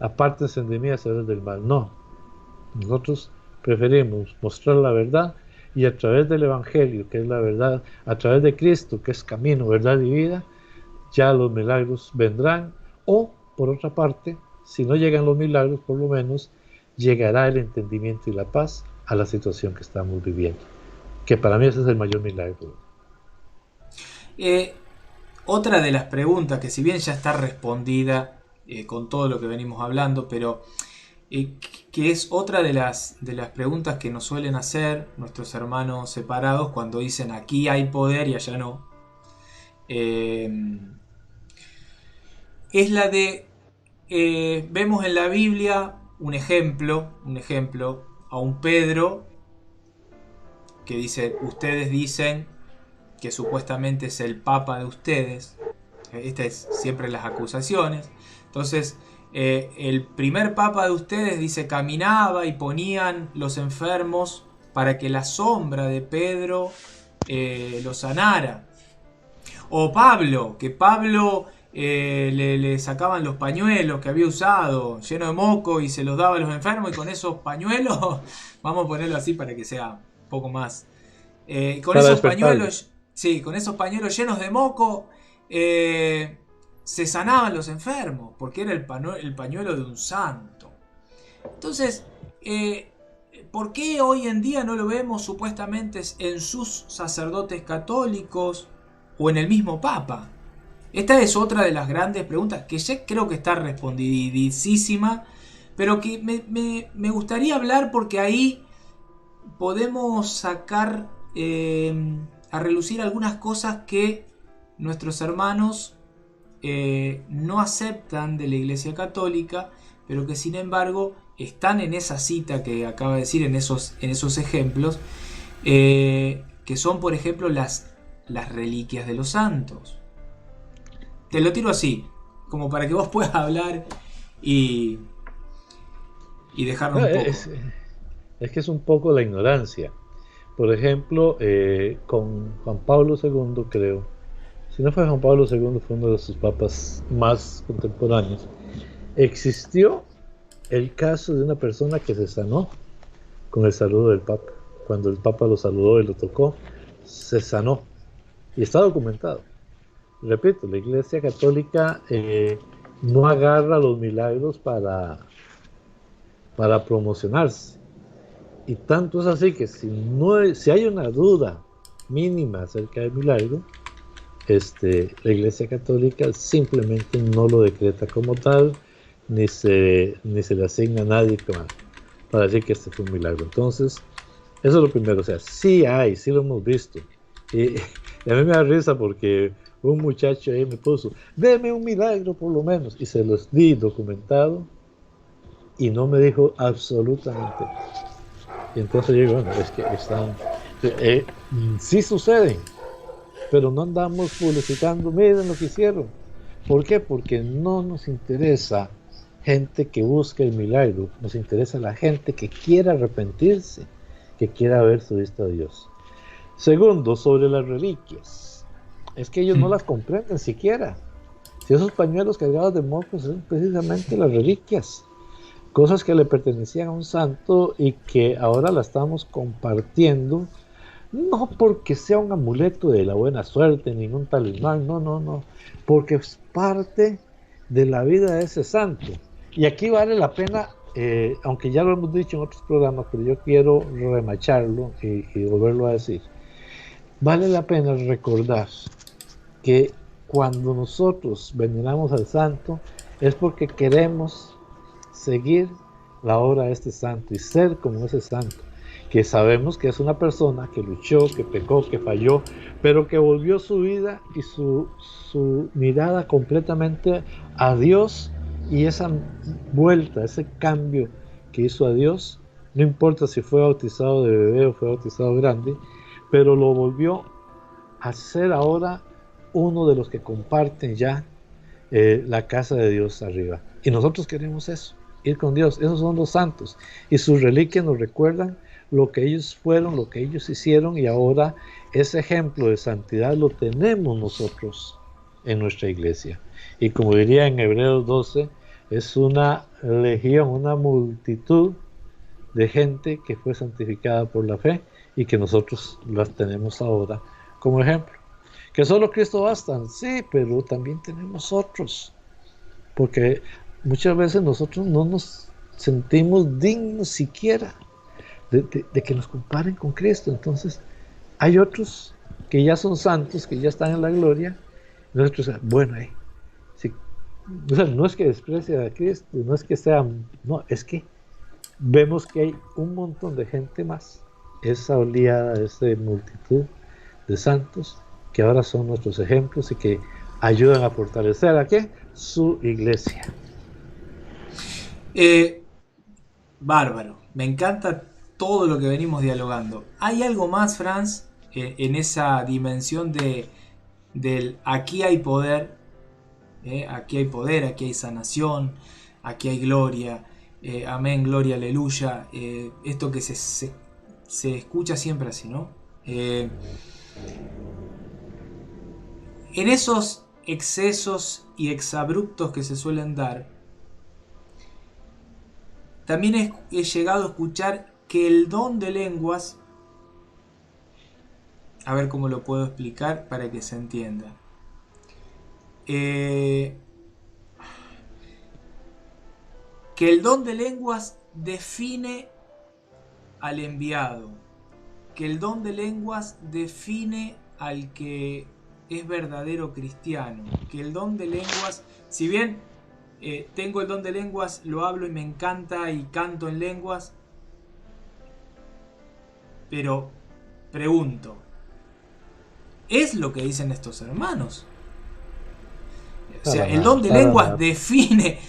apártense de mí, hacedores del mal. No, nosotros preferimos mostrar la verdad, y a través del Evangelio, que es la verdad, a través de Cristo, que es camino, verdad y vida, ya los milagros vendrán. O, por otra parte, si no llegan los milagros, por lo menos llegará el entendimiento y la paz a la situación que estamos viviendo, que para mí ese es el mayor milagro. Otra de las preguntas, que si bien ya está respondida con todo lo que venimos hablando, pero que es otra de las preguntas que nos suelen hacer nuestros hermanos separados cuando dicen aquí hay poder y allá no, es la de, vemos en la Biblia un ejemplo a un Pedro que dice, ustedes dicen que supuestamente es el papa de ustedes. Estas es siempre las acusaciones. Entonces, el primer papa de ustedes, dice, caminaba y ponían los enfermos para que la sombra de Pedro lo sanara. O Pablo, que Pablo le sacaban los pañuelos que había usado lleno de moco y se los daba a los enfermos, y con esos pañuelos, vamos a ponerlo así para que sea un poco más... con esos pañuelos... Sí, con esos pañuelos llenos de moco se sanaban los enfermos, porque era el pañuelo de un santo. Entonces, ¿por qué hoy en día no lo vemos supuestamente en sus sacerdotes católicos o en el mismo Papa? Esta es otra de las grandes preguntas que ya creo que está respondidísima, pero que me gustaría hablar, porque ahí podemos sacar... a relucir algunas cosas que nuestros hermanos no aceptan de la Iglesia Católica, pero que sin embargo están en esa cita que acaba de decir, en esos ejemplos, que son, por ejemplo, las reliquias de los santos. Te lo tiro así, como para que vos puedas hablar y dejarnos un poco. Es que es un poco la ignorancia. Por ejemplo, con Juan Pablo II, creo, si no fue Juan Pablo II, fue uno de sus papas más contemporáneos, existió el caso de una persona que se sanó con el saludo del Papa. Cuando el Papa lo saludó y lo tocó, se sanó. Y está documentado. Repito, la Iglesia Católica no agarra los milagros para promocionarse. Y tanto es así que si hay una duda mínima acerca del milagro, la Iglesia Católica simplemente no lo decreta como tal, ni se le asigna a nadie para decir que este fue un milagro. Entonces, eso es lo primero. O sea, sí lo hemos visto. Y a mí me da risa porque un muchacho ahí me puso, deme un milagro por lo menos, y se los di documentado y no me dijo absolutamente nada. Y entonces yo digo, bueno, es que están, sí suceden, pero no andamos publicitando, miren lo que hicieron. ¿Por qué? Porque no nos interesa gente que busque el milagro, nos interesa la gente que quiera arrepentirse, que quiera ver su vista a Dios. Segundo, sobre las reliquias, es que ellos no las comprenden siquiera. Si esos pañuelos cargados de mocos son precisamente las reliquias, cosas que le pertenecían a un santo y que ahora la estamos compartiendo, no porque sea un amuleto de la buena suerte, ningún talismán, no, porque es parte de la vida de ese santo. Y aquí vale la pena, aunque ya lo hemos dicho en otros programas, pero yo quiero remacharlo y volverlo a decir, vale la pena recordar que cuando nosotros veneramos al santo es porque queremos seguir la obra de este santo y ser como ese santo, que sabemos que es una persona que luchó, que pecó, que falló, pero que volvió su vida y su mirada completamente a Dios, y esa vuelta, ese cambio que hizo a Dios, no importa si fue bautizado de bebé o fue bautizado grande, pero lo volvió a ser ahora uno de los que comparten ya la casa de Dios arriba. Y nosotros queremos eso, ir con Dios. Esos son los santos. Y sus reliquias nos recuerdan lo que ellos fueron, lo que ellos hicieron, y ahora ese ejemplo de santidad lo tenemos nosotros en nuestra iglesia. Y como diría en Hebreos 12, es una legión, una multitud de gente que fue santificada por la fe y que nosotros las tenemos ahora como ejemplo. Que solo Cristo basta, sí, pero también tenemos otros, porque muchas veces nosotros no nos sentimos dignos siquiera de que nos comparen con Cristo. Entonces hay otros que ya son santos, que ya están en la gloria. Nosotros, bueno, sí, o sea, no es que desprecie a Cristo, no es que sea, no, es que vemos que hay un montón de gente más, esa oleada, esa multitud de santos que ahora son nuestros ejemplos y que ayudan a fortalecer ¿a qué? Su iglesia. Bárbaro, me encanta todo lo que venimos dialogando. ¿Hay algo más, Franz, en esa dimensión del aquí hay poder, aquí hay poder, aquí hay sanación, aquí hay gloria, amén, gloria, aleluya, esto que se escucha siempre así, ¿no? En esos excesos y exabruptos que se suelen dar, también he llegado a escuchar que el don de lenguas, a ver cómo lo puedo explicar para que se entienda. Que el don de lenguas define al enviado, que el don de lenguas define al que es verdadero cristiano, que el don de lenguas, si bien tengo el don de lenguas, lo hablo y me encanta y canto en lenguas, pero pregunto, ¿es lo que dicen estos hermanos? O sea, el don de lenguas define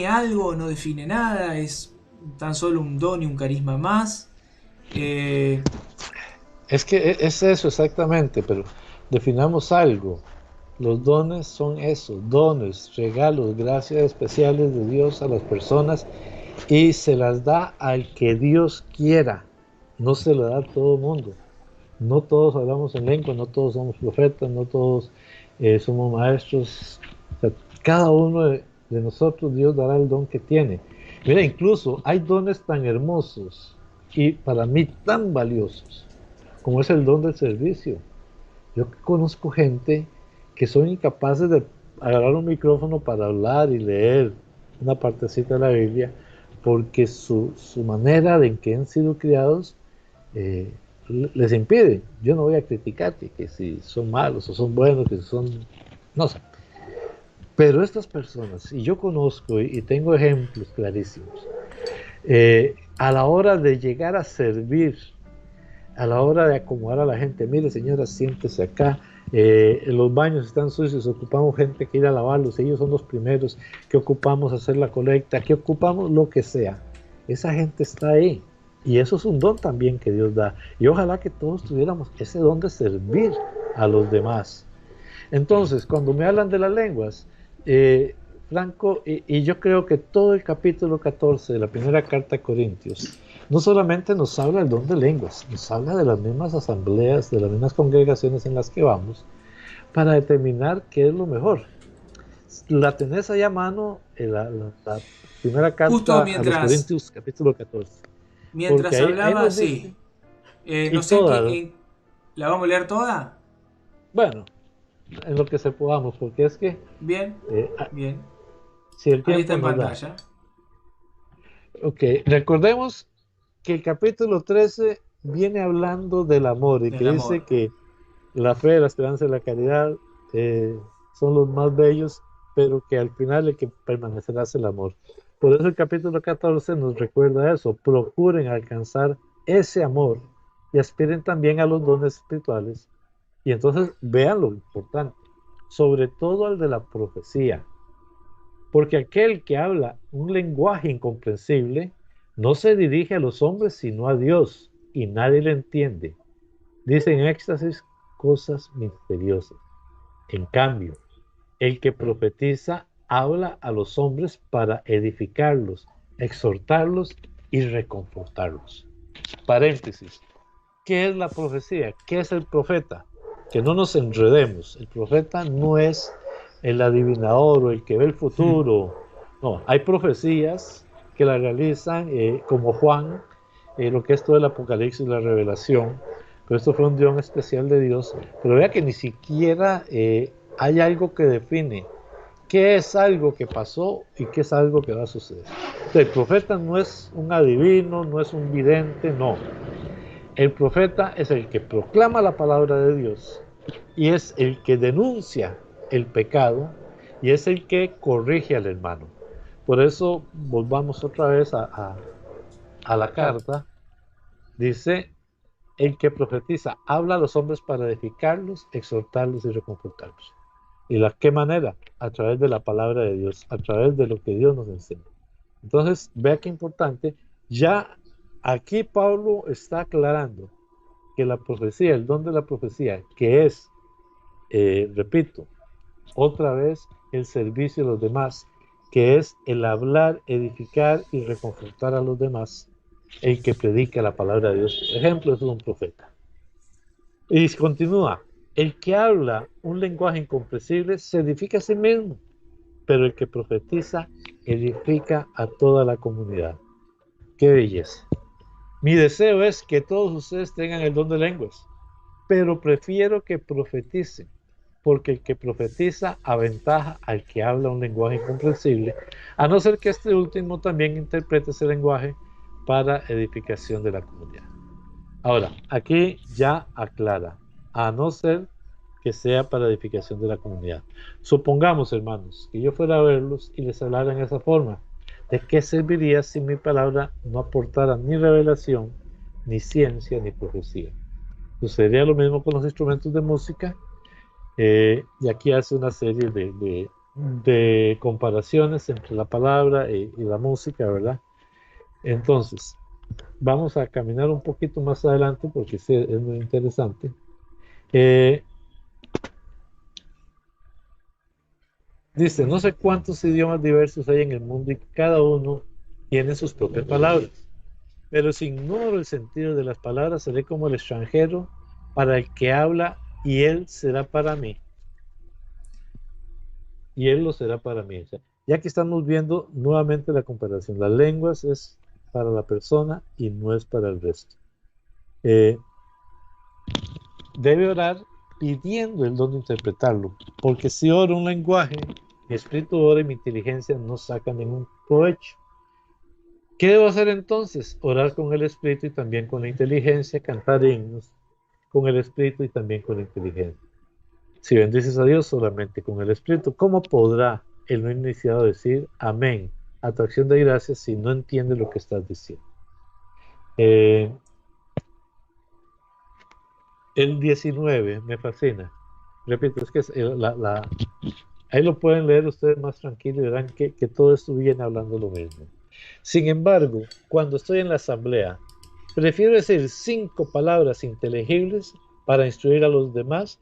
algo, no define nada, es tan solo un don y un carisma más. Es que es eso exactamente, pero definamos algo. Los dones son eso, dones, regalos, gracias especiales de Dios a las personas, y se las da al que Dios quiera, no se lo da a todo el mundo. No todos hablamos en lengua, no todos somos profetas, no todos somos maestros. O sea, cada uno de nosotros Dios dará el don que tiene. Mira, incluso hay dones tan hermosos y para mí tan valiosos como es el don del servicio. Yo conozco gente que son incapaces de agarrar un micrófono para hablar y leer una partecita de la Biblia porque su manera en que han sido criados les impide. Yo no voy a criticar que si son malos o son buenos, que si son, no sé. Pero estas personas, y yo conozco y tengo ejemplos clarísimos, a la hora de llegar a servir, a la hora de acomodar a la gente, mire señora, siéntese acá, los baños están sucios, ocupamos gente que ir a lavarlos, ellos son los primeros, que ocupamos hacer la colecta, que ocupamos lo que sea. Esa gente está ahí. Y eso es un don también que Dios da. Y ojalá que todos tuviéramos ese don de servir a los demás. Entonces, cuando me hablan de las lenguas, Franco, y yo creo que todo el capítulo 14 de la primera carta a Corintios, no solamente nos habla del don de lenguas, nos habla de las mismas asambleas, de las mismas congregaciones en las que vamos, para determinar qué es lo mejor. La tenés ahí a mano, la primera carta a los Corintios, capítulo 14. Mientras hablaba, sí. No sé qué. ¿La vamos a leer toda? Bueno, en lo que se podamos, porque es que. Bien, bien. Si el tiempo ahí está en pantalla. Ok, recordemos que el capítulo 13 viene hablando del amor y que dice que la fe, la esperanza y la caridad son los más bellos, pero que al final el que permanecerá es el amor. Por eso el capítulo 14 nos recuerda eso, procuren alcanzar ese amor y aspiren también a los dones espirituales. Y entonces vean lo importante, sobre todo al de la profecía, porque aquel que habla un lenguaje incomprensible no se dirige a los hombres sino a Dios, y nadie le entiende. Dice en Éxtasis cosas misteriosas. En cambio, el que profetiza habla a los hombres para edificarlos, exhortarlos y reconfortarlos. Paréntesis. ¿Qué es la profecía? ¿Qué es el profeta? Que no nos enredemos. El profeta no es el adivinador o el que ve el futuro. No, hay profecías que la realizan como Juan, lo que es todo el Apocalipsis y la Revelación. Pero esto fue un don especial de Dios. Pero vea que ni siquiera hay algo que define qué es algo que pasó y qué es algo que va a suceder. Entonces, el profeta no es un adivino, no es un vidente, no. El profeta es el que proclama la palabra de Dios y es el que denuncia el pecado y es el que corrige al hermano. Por eso volvamos otra vez a la carta. Dice, el que profetiza habla a los hombres para edificarlos, exhortarlos y reconfortarlos. ¿Y de qué manera? A través de la palabra de Dios, a través de lo que Dios nos enseña. Entonces, vea qué importante. Ya aquí Pablo está aclarando que la profecía, el don de la profecía, que es, repito, otra vez el servicio a los demás, que es el hablar, edificar y reconfortar a los demás, el que predica la palabra de Dios, por ejemplo, es un profeta. Y continúa, el que habla un lenguaje incomprensible se edifica a sí mismo, pero el que profetiza edifica a toda la comunidad. ¡Qué belleza! Mi deseo es que todos ustedes tengan el don de lenguas, pero prefiero que profeticen, porque el que profetiza aventaja al que habla un lenguaje incomprensible, a no ser que este último también interprete ese lenguaje para edificación de la comunidad. Ahora, aquí ya aclara, a no ser que sea para edificación de la comunidad. Supongamos, hermanos, que yo fuera a verlos y les hablara en esa forma. ¿De qué serviría si mi palabra no aportara ni revelación, ni ciencia, ni profecía? Sucedería lo mismo con los instrumentos de música, y aquí hace una serie de comparaciones entre la palabra y la música, ¿verdad? Entonces, vamos a caminar un poquito más adelante porque sí, es muy interesante. Dice, no sé cuántos idiomas diversos hay en el mundo y cada uno tiene sus propias palabras. Pero si ignoro el sentido de las palabras, seré como el extranjero para el que habla y él será para mí. Y él lo será para mí. O sea, ya que estamos viendo nuevamente la comparación. Las lenguas es para la persona y no es para el resto. Debe orar pidiendo el don de interpretarlo, porque si oro un lenguaje, mi espíritu ora y mi inteligencia no saca ningún provecho. ¿Qué debo hacer entonces? Orar con el espíritu y también con la inteligencia, cantar himnos con el espíritu y también con la inteligencia. Si bendices a Dios solamente con el espíritu, ¿cómo podrá el no iniciado decir amén a tu acción de gracias si no entiende lo que estás diciendo? El 19 me fascina. Repito, es que ahí lo pueden leer ustedes más tranquilo y verán que todo esto viene hablando lo mismo. Sin embargo, cuando estoy en la asamblea, prefiero decir 5 palabras inteligibles para instruir a los demás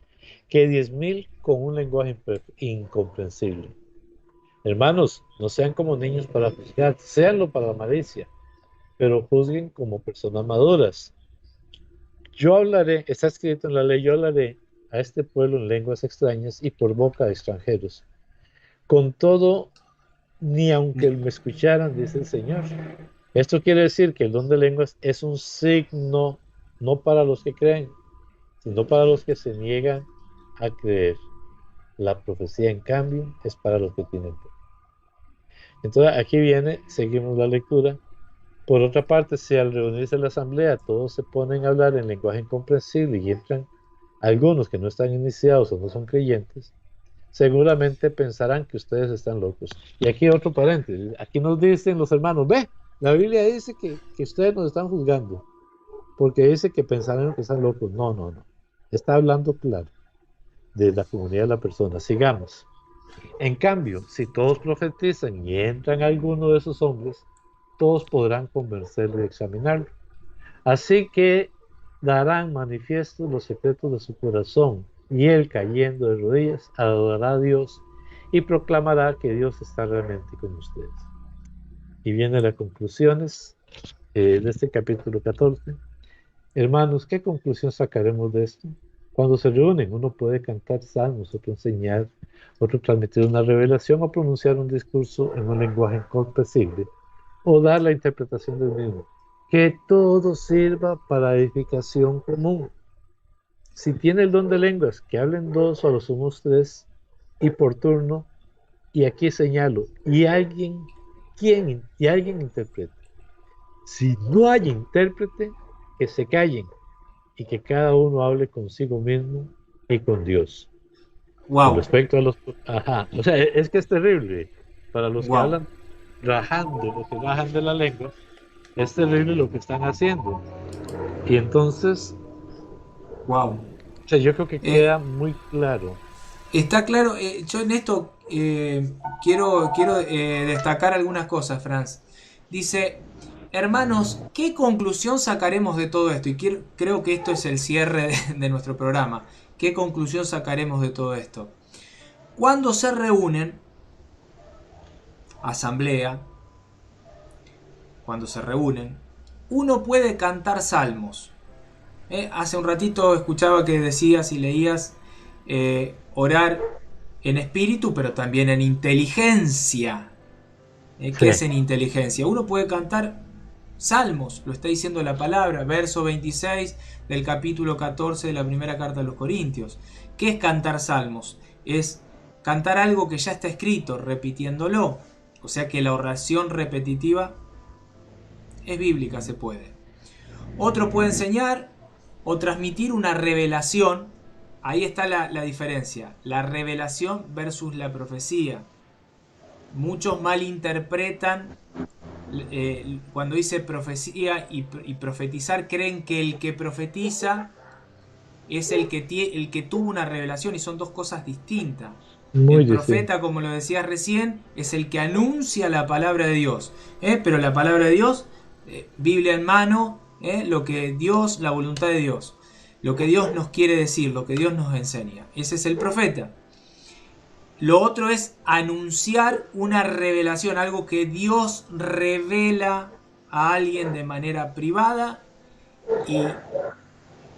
que 10,000 con un lenguaje incomprensible. Hermanos, no sean como niños para juzgar, séanlo para la malicia, pero juzguen como personas maduras. Yo hablaré, está escrito en la ley, yo hablaré a este pueblo en lenguas extrañas y por boca de extranjeros. Con todo, ni aunque me escucharan, dice el Señor. Esto quiere decir que el don de lenguas es un signo, no para los que creen, sino para los que se niegan a creer. La profecía, en cambio, es para los que tienen fe. Entonces, aquí viene, seguimos la lectura. Por otra parte, si al reunirse la asamblea todos se ponen a hablar en lenguaje incomprensible y entran algunos que no están iniciados o no son creyentes, seguramente pensarán que ustedes están locos. Y aquí otro paréntesis, aquí nos dicen los hermanos, ve, la Biblia dice que ustedes nos están juzgando, porque dice que pensarán que están locos. No, no, no. Está hablando claro de la comunidad de la persona. Sigamos. En cambio, si todos profetizan y entran alguno de esos hombres, todos podrán convencerlo y examinarlo. Así que darán manifiestos los secretos de su corazón, y él, cayendo de rodillas, adorará a Dios y proclamará que Dios está realmente con ustedes. Y vienen las conclusiones de este capítulo 14. Hermanos, ¿qué conclusión sacaremos de esto? Cuando se reúnen, uno puede cantar salmos, otro enseñar, otro transmitir una revelación o pronunciar un discurso en un lenguaje incomprensible o dar la interpretación del mismo. Que todo sirva para edificación común. Si tiene el don de lenguas, que hablen dos o a lo sumo tres y por turno, y aquí señalo, y alguien interprete. Si no hay intérprete, que se callen y que cada uno hable consigo mismo y con Dios. Con Wow, respecto a los... Ajá, o sea, es que es terrible. Para los que wow, hablan rajando, los que rajan de la lengua, es terrible lo que están haciendo. Y entonces, wow. o sea, yo creo que Eh, queda muy claro. Está claro, yo en esto quiero destacar algunas cosas, Franz. Dice, hermanos, ¿qué conclusión sacaremos de todo esto? Y creo que esto es el cierre de nuestro programa. ¿Qué conclusión sacaremos de todo esto? Cuando se reúnen, asamblea, cuando se reúnen, uno puede cantar salmos. Hace un ratito escuchaba que decías y leías orar en espíritu, pero también en inteligencia. Sí, ¿Qué es en inteligencia? Uno puede cantar salmos, lo está diciendo la palabra, verso 26 del capítulo 14 de la primera carta a los Corintios. ¿Qué es cantar salmos? Es cantar algo que ya está escrito, repitiéndolo. O sea que la oración repetitiva es bíblica, se puede. Otro puede enseñar o transmitir una revelación. Ahí está la diferencia. La revelación versus la profecía. Muchos malinterpretan cuando dice profecía y profetizar, creen que el que profetiza es el que tuvo una revelación y son dos cosas distintas. El muy distinto. profeta, como lo decías recién, es el que anuncia la palabra de Dios. Pero la palabra de Dios, Biblia en mano, lo que Dios, la voluntad de Dios, lo que Dios nos quiere decir, lo que Dios nos enseña. Ese es el profeta. Lo otro es anunciar una revelación, algo que Dios revela a alguien de manera privada y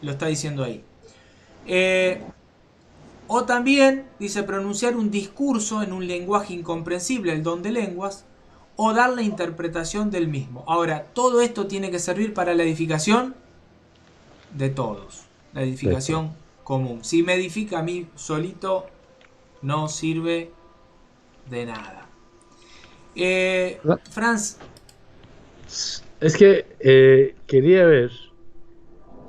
lo está diciendo ahí. O también dice pronunciar un discurso en un lenguaje incomprensible, el don de lenguas, o dar la interpretación del mismo. Ahora, todo esto tiene que servir para la edificación de todos, la De todo. edificación común. Si me edifica a mí solito, no sirve de nada. Franz, Es que quería ver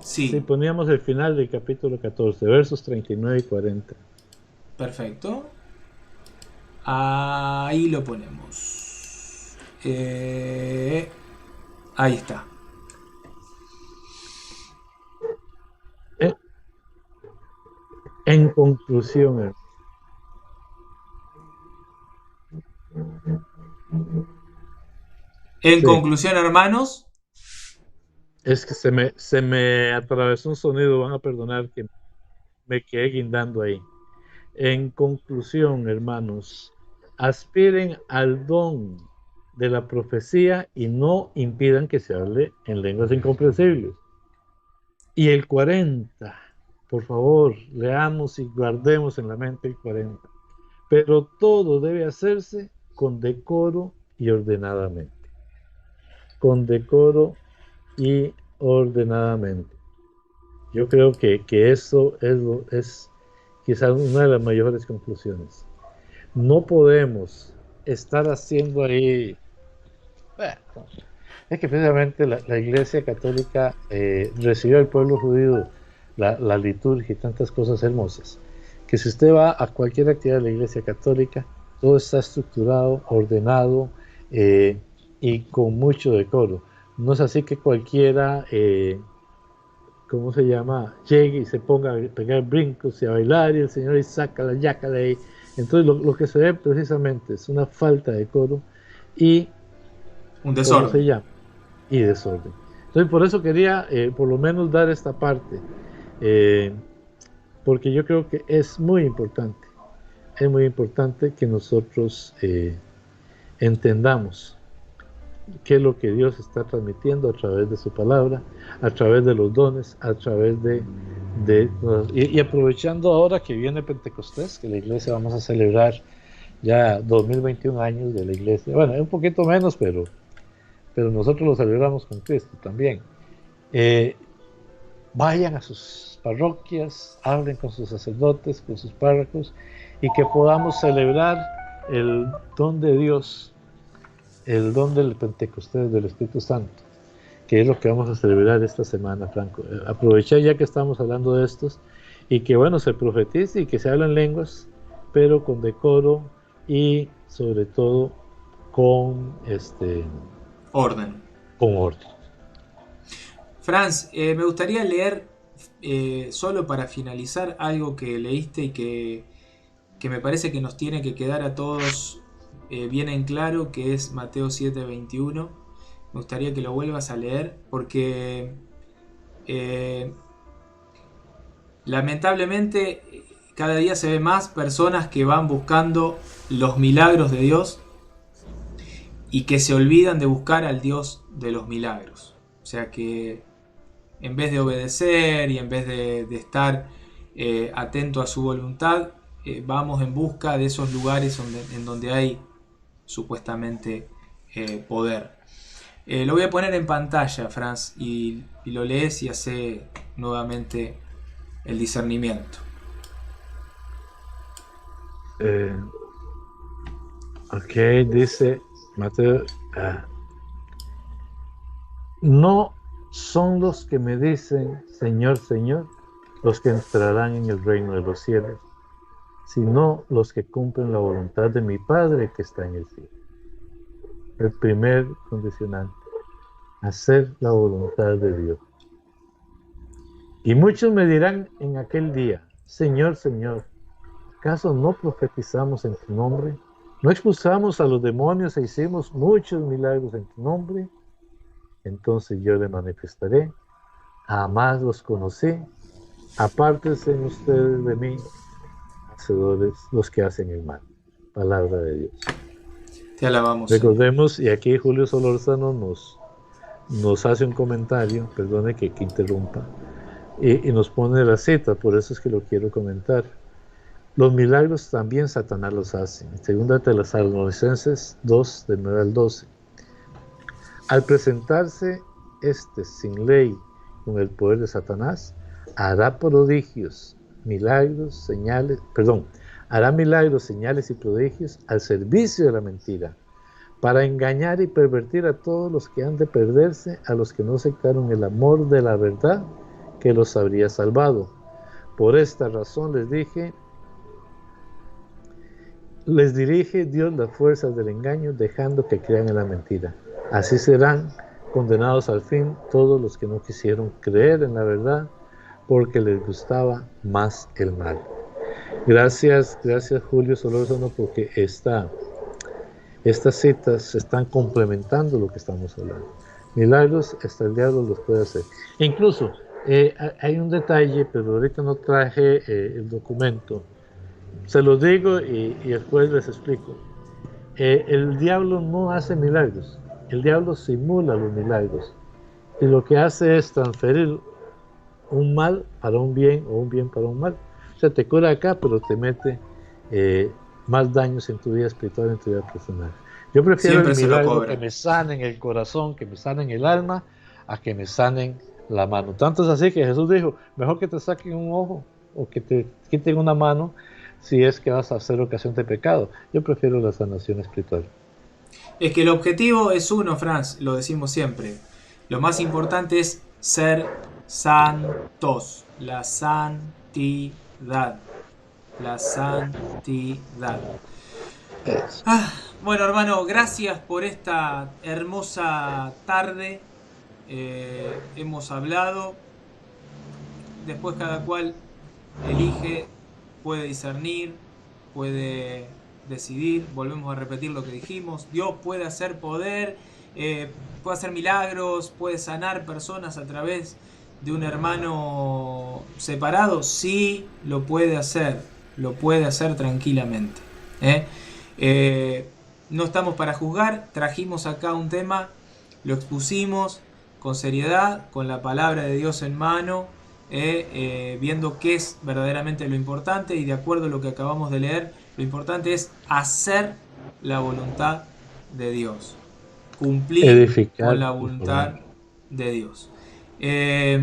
si sí, poníamos el final del capítulo 14, versos 39 y 40. perfecto. Ahí lo ponemos. Ahí está. Eh, En conclusión, En sí, conclusión, hermanos, es que se me atravesó un sonido, van a perdonar que me quedé guindando ahí. En conclusión, hermanos, aspiren al don de la profecía y no impidan que se hable en lenguas incomprensibles. Y el 40, por favor, leamos y guardemos en la mente el 40. Pero todo debe hacerse con decoro y ordenadamente. Con decoro y ordenadamente. Yo creo que eso es quizás una de las mayores conclusiones. No podemos estar haciendo ahí. Bueno, es que precisamente la Iglesia Católica recibió al pueblo judío la liturgia y tantas cosas hermosas, que si usted va a cualquier actividad de la Iglesia Católica, todo está estructurado, ordenado y con mucho decoro. No es así que cualquiera, ¿cómo se llama?, llegue y se ponga a pegar brincos y a bailar y el Señor y saca la yaca de ahí. Entonces lo que se ve precisamente es una falta de decoro y, un ¿cómo se desorden. llama?, y desorden. Entonces por eso quería por lo menos dar esta parte, eh, porque yo creo que es muy importante que nosotros entendamos qué es lo que Dios está transmitiendo a través de su palabra, a través de los dones, a través y aprovechando ahora que viene Pentecostés, que la iglesia vamos a celebrar ya 2021 años de la iglesia, bueno, un poquito menos, pero nosotros lo celebramos con Cristo también. Vayan a sus parroquias, hablen con sus sacerdotes, con sus párrocos, y que podamos celebrar el don de Dios, el don del Pentecostés, del Espíritu Santo, que es lo que vamos a celebrar esta semana, Franco. Aprovechar ya que estamos hablando de estos, y que bueno, se profetice y que se hablen lenguas, pero con decoro y sobre todo con Orden. con orden. Franz, me gustaría leer, solo para finalizar, algo que leíste y que me parece que nos tiene que quedar a todos bien en claro, que es Mateo 7:21. Me gustaría que lo vuelvas a leer porque lamentablemente cada día se ve más personas que van buscando los milagros de Dios y que se olvidan de buscar al Dios de los milagros. O sea que en vez de obedecer y en vez de estar atento a su voluntad, vamos en busca de esos lugares en donde hay supuestamente poder. Lo voy a poner en pantalla, Franz, y lo lees y hace nuevamente el discernimiento. Ok, dice Mateo, no son los que me dicen Señor, Señor, los que entrarán en el reino de los cielos, sino los que cumplen la voluntad de mi Padre que está en el cielo. El primer condicionante, hacer la voluntad de Dios. Y muchos me dirán en aquel día, Señor, Señor, ¿acaso no profetizamos en tu nombre? ¿No expulsamos a los demonios e hicimos muchos milagros en tu nombre? Entonces yo le manifestaré, jamás los conocí, apártense ustedes de mí, hacedores, los que hacen el mal. Palabra de Dios. Te alabamos. Recordemos, y aquí Julio Solórzano nos hace un comentario, perdone que interrumpa, y nos pone la cita, por eso es que lo quiero comentar. Los milagros también Satanás los hace. Segunda de Tesalonicenses 2, del 9 al 12. Al presentarse sin ley con el poder de Satanás, hará prodigios, hará milagros, señales y prodigios al servicio de la mentira, para engañar y pervertir a todos los que han de perderse, a los que no aceptaron el amor de la verdad que los habría salvado. Por esta razón les dirige Dios las fuerzas del engaño, dejando que crean en la mentira. Así serán condenados al fin todos los que no quisieron creer en la verdad, porque les gustaba más el mal. Gracias Julio Solórzano, porque estas citas se están complementando lo que estamos hablando. Milagros, hasta el diablo los puede hacer. Incluso, hay un detalle, pero ahorita no traje el documento. Se los digo y después les explico. El diablo no hace milagros. El diablo simula los milagros. Y lo que hace es transferir un mal para un bien o un bien para un mal. O sea, te cura acá, pero te mete más daños en tu vida espiritual, en tu vida personal. Yo prefiero el milagro que me sanen el corazón, que me sanen el alma, a que me sanen la mano. Tanto es así que Jesús dijo, mejor que te saquen un ojo o que te quiten una mano si es que vas a hacer ocasión de pecado. Yo prefiero la sanación espiritual. Es que el objetivo es uno, Franz, lo decimos siempre. Lo más importante es ser santos, la santidad. La santidad. Bueno, hermano, gracias por esta hermosa tarde. Hemos hablado. Después cada cual elige, puede discernir, puede decidir. Volvemos a repetir lo que dijimos. Dios puede hacer poder puede hacer milagros, puede sanar personas a través de un hermano separado, sí lo puede hacer tranquilamente. ¿eh? No estamos para juzgar, trajimos acá un tema, lo expusimos con seriedad, con la palabra de Dios en mano, viendo qué es verdaderamente lo importante, y de acuerdo a lo que acabamos de leer, lo importante es hacer la voluntad de Dios, cumplir con Edificar la y formar. voluntad de Dios. Eh,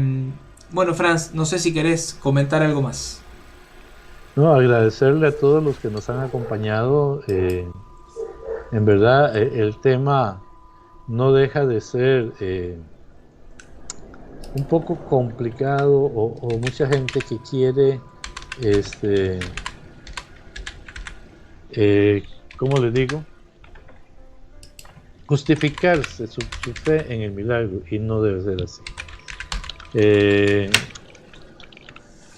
bueno, Franz, no sé si querés comentar algo más. No, agradecerle a todos los que nos han acompañado. En verdad, el tema no deja de ser un poco complicado, o mucha gente que quiere, este, eh, ¿cómo le digo? Justificarse su fe en el milagro, y no debe ser así. Eh,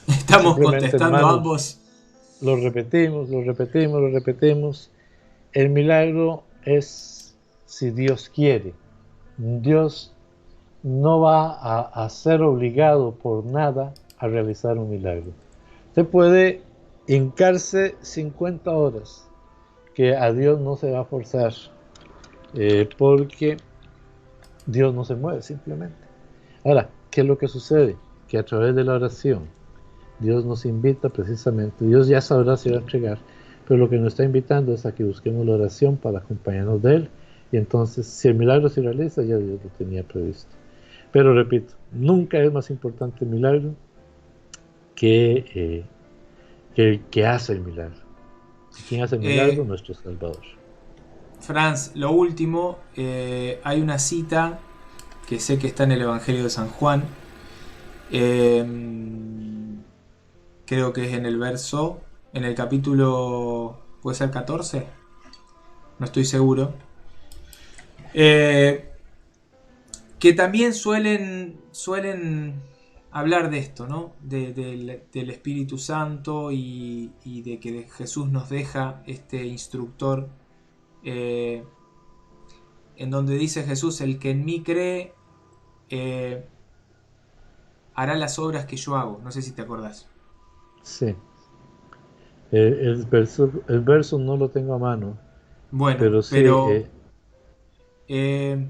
Estamos Simplemente, contestando hermanos, ambos. lo repetimos, lo repetimos, lo repetimos. El milagro es si Dios quiere. Dios no va a ser obligado por nada a realizar un milagro. Usted puede hincarse 50 horas, que a Dios no se va a forzar, porque Dios no se mueve simplemente. Ahora, ¿qué es lo que sucede? Que a través de la oración, Dios nos invita precisamente, Dios ya sabrá si va a entregar, pero lo que nos está invitando es a que busquemos la oración para acompañarnos de Él, y entonces, si el milagro se realiza, ya Dios lo tenía previsto. Pero repito, nunca es más importante el milagro que el que hace el milagro. ¿Y quién hace el milagro? Eh, Nuestro Salvador. Franz, lo último, hay una cita que sé que está en el Evangelio de San Juan. eh, Creo que es en el capítulo, ¿puede ser 14? No estoy seguro. Eh, que también suelen hablar de esto, ¿no? Del Espíritu Santo, y de que Jesús nos deja este instructor, eh, en donde dice Jesús: el que en mí cree, eh, hará las obras que yo hago. No sé si te acordás. Sí. El verso no lo tengo a mano, Bueno, pero sí, pero eh,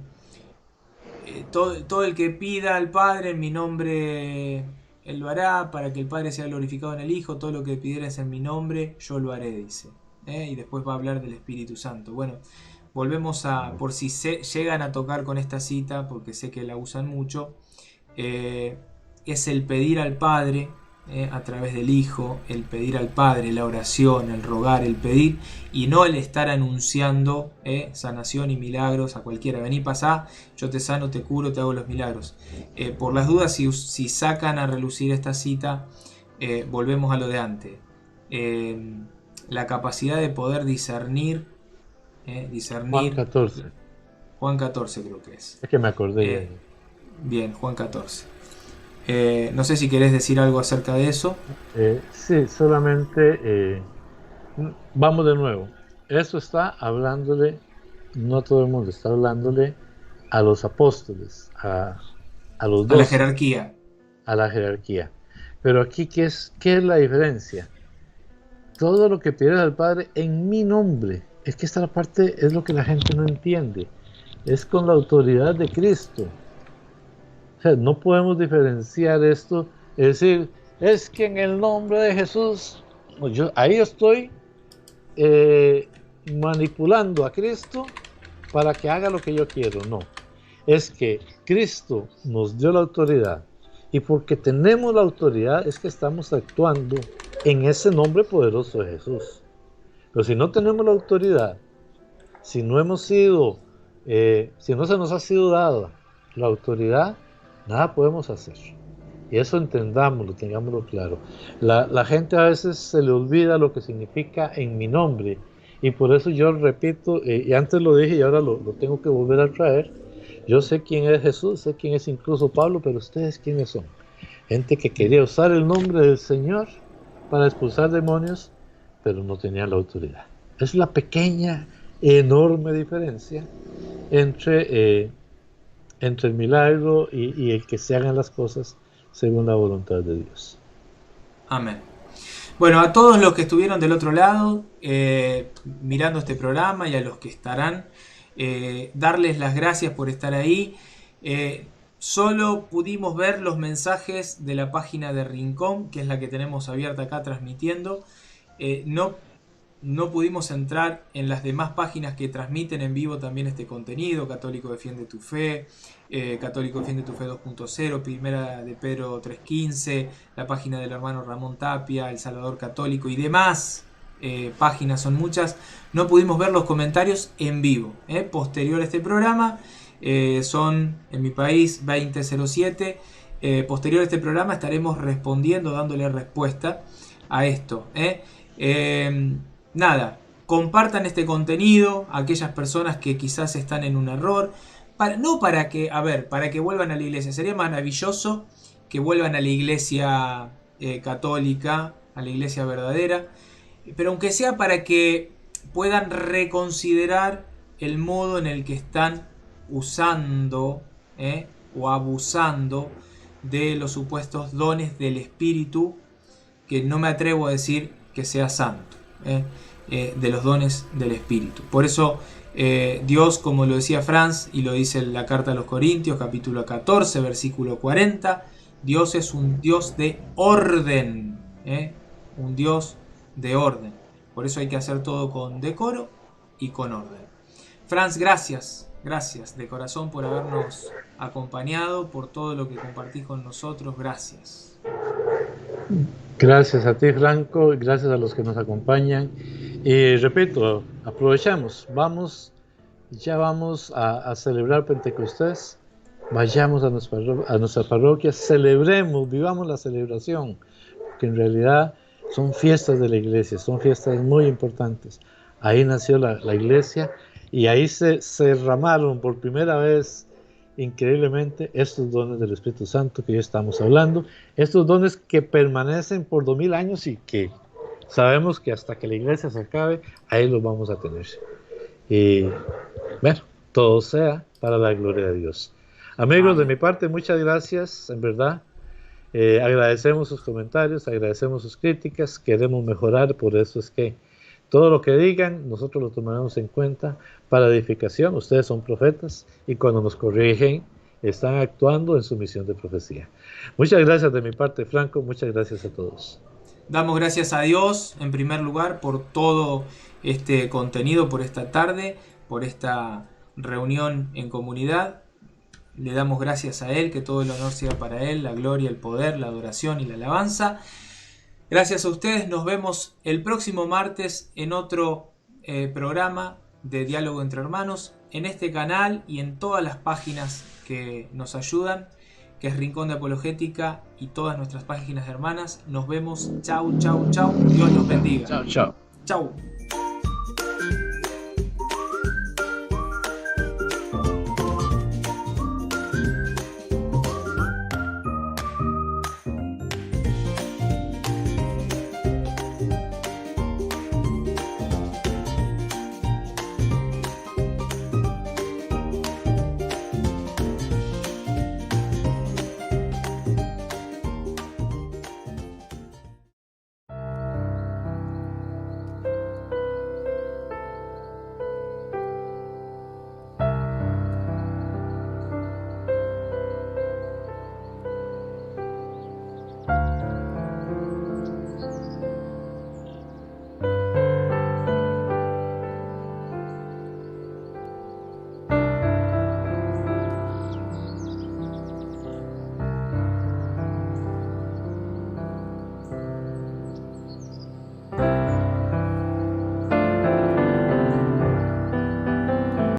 todo el que pida al Padre en mi nombre, Él lo hará, para que el Padre sea glorificado en el Hijo. Todo lo que pidieres en mi nombre, yo lo haré, dice. Y después va a hablar del Espíritu Santo. Bueno, volvemos a, por si llegan a tocar con esta cita, porque sé que la usan mucho, eh, es el pedir al Padre, a través del Hijo, el pedir al Padre, la oración, el rogar, el pedir, y no el estar anunciando sanación y milagros a cualquiera. Vení, pasá, yo te sano, te curo, te hago los milagros. Por las dudas, si sacan a relucir esta cita, volvemos a lo de antes. La capacidad de poder discernir, Juan discernir. 14. Juan 14 creo que es. Es que me acordé ya. Bien, Juan 14. No sé si querés decir algo acerca de eso. Sí, solamente vamos de nuevo. Eso está hablándole, no todo el mundo, está hablándole a los apóstoles, a los A la 12, jerarquía. a la jerarquía. Pero aquí, qué es la diferencia? Todo lo que pidieras al Padre en mi nombre. Es que esta parte es lo que la gente no entiende. Es con la autoridad de Cristo. O sea, no podemos diferenciar esto. Es decir, es que en el nombre de Jesús, ahí estoy manipulando a Cristo para que haga lo que yo quiero. No, es que Cristo nos dio la autoridad, y porque tenemos la autoridad es que estamos actuando en ese nombre poderoso de Jesús. Pero si no tenemos la autoridad, si no hemos sido, si no se nos ha sido dada la autoridad, nada podemos hacer. Y eso entendámoslo, tengámoslo claro. La gente a veces se le olvida lo que significa en mi nombre. Y por eso yo repito, y antes lo dije y ahora lo tengo que volver a traer. Yo sé quién es Jesús, sé quién es incluso Pablo, pero ustedes quiénes son. Gente que quería usar el nombre del Señor para expulsar demonios, pero no tenían la autoridad. Es la pequeña, enorme diferencia entre el milagro y el que se hagan las cosas según la voluntad de Dios. Amén. Bueno, a todos los que estuvieron del otro lado mirando este programa y a los que estarán, darles las gracias por estar ahí. Solo pudimos ver los mensajes de la página de Rincón, que es la que tenemos abierta acá transmitiendo. No pudimos entrar en las demás páginas que transmiten en vivo también este contenido. Católico Defiende tu Fe, Católico Defiende tu Fe 2.0, Primera de Pedro 3.15, la página del hermano Ramón Tapia, El Salvador Católico y demás páginas, son muchas. No pudimos ver los comentarios en vivo, posterior a este programa. Son en mi país 2007. Posterior a este programa estaremos respondiendo, dándole respuesta a esto. Nada, compartan este contenido a aquellas personas que quizás están en un error, para que vuelvan a la iglesia. Sería maravilloso que vuelvan a la iglesia católica, a la iglesia verdadera, pero aunque sea para que puedan reconsiderar el modo en el que están usando o abusando de los supuestos dones del Espíritu, que no me atrevo a decir que sea santo. De los dones del Espíritu. Por eso Dios, como lo decía Franz y lo dice en la carta a los Corintios, capítulo 14, versículo 40, Dios es un Dios de orden, un Dios de orden. Por eso hay que hacer todo con decoro y con orden. Franz, gracias de corazón por habernos acompañado, por todo lo que compartís con nosotros. Gracias. Gracias a ti, Franco, y gracias a los que nos acompañan. Y repito, aprovechamos, ya vamos a celebrar Pentecostés, vayamos a nuestra parroquia, celebremos, vivamos la celebración, porque en realidad son fiestas de la iglesia, son fiestas muy importantes. Ahí nació la iglesia y ahí se derramaron por primera vez, increíblemente, estos dones del Espíritu Santo que ya estamos hablando, estos dones que permanecen por 2000 años y que sabemos que hasta que la iglesia se acabe, ahí los vamos a tener. Y bueno, todo sea para la gloria de Dios. Amigos, de mi parte, muchas gracias, en verdad. Agradecemos sus comentarios, agradecemos sus críticas, queremos mejorar, por eso es que todo lo que digan, nosotros lo tomaremos en cuenta para edificación. Ustedes son profetas y cuando nos corrigen, están actuando en su misión de profecía. Muchas gracias de mi parte, Franco. Muchas gracias a todos. Damos gracias a Dios, en primer lugar, por todo este contenido, por esta tarde, por esta reunión en comunidad. Le damos gracias a Él, que todo el honor sea para Él, la gloria, el poder, la adoración y la alabanza. Gracias a ustedes, nos vemos el próximo martes en otro programa de Diálogo entre Hermanos, en este canal y en todas las páginas que nos ayudan, que es Rincón de Apologética y todas nuestras páginas hermanas. Nos vemos, chau, chau, chau, Dios los bendiga. Chau, chau. Chau.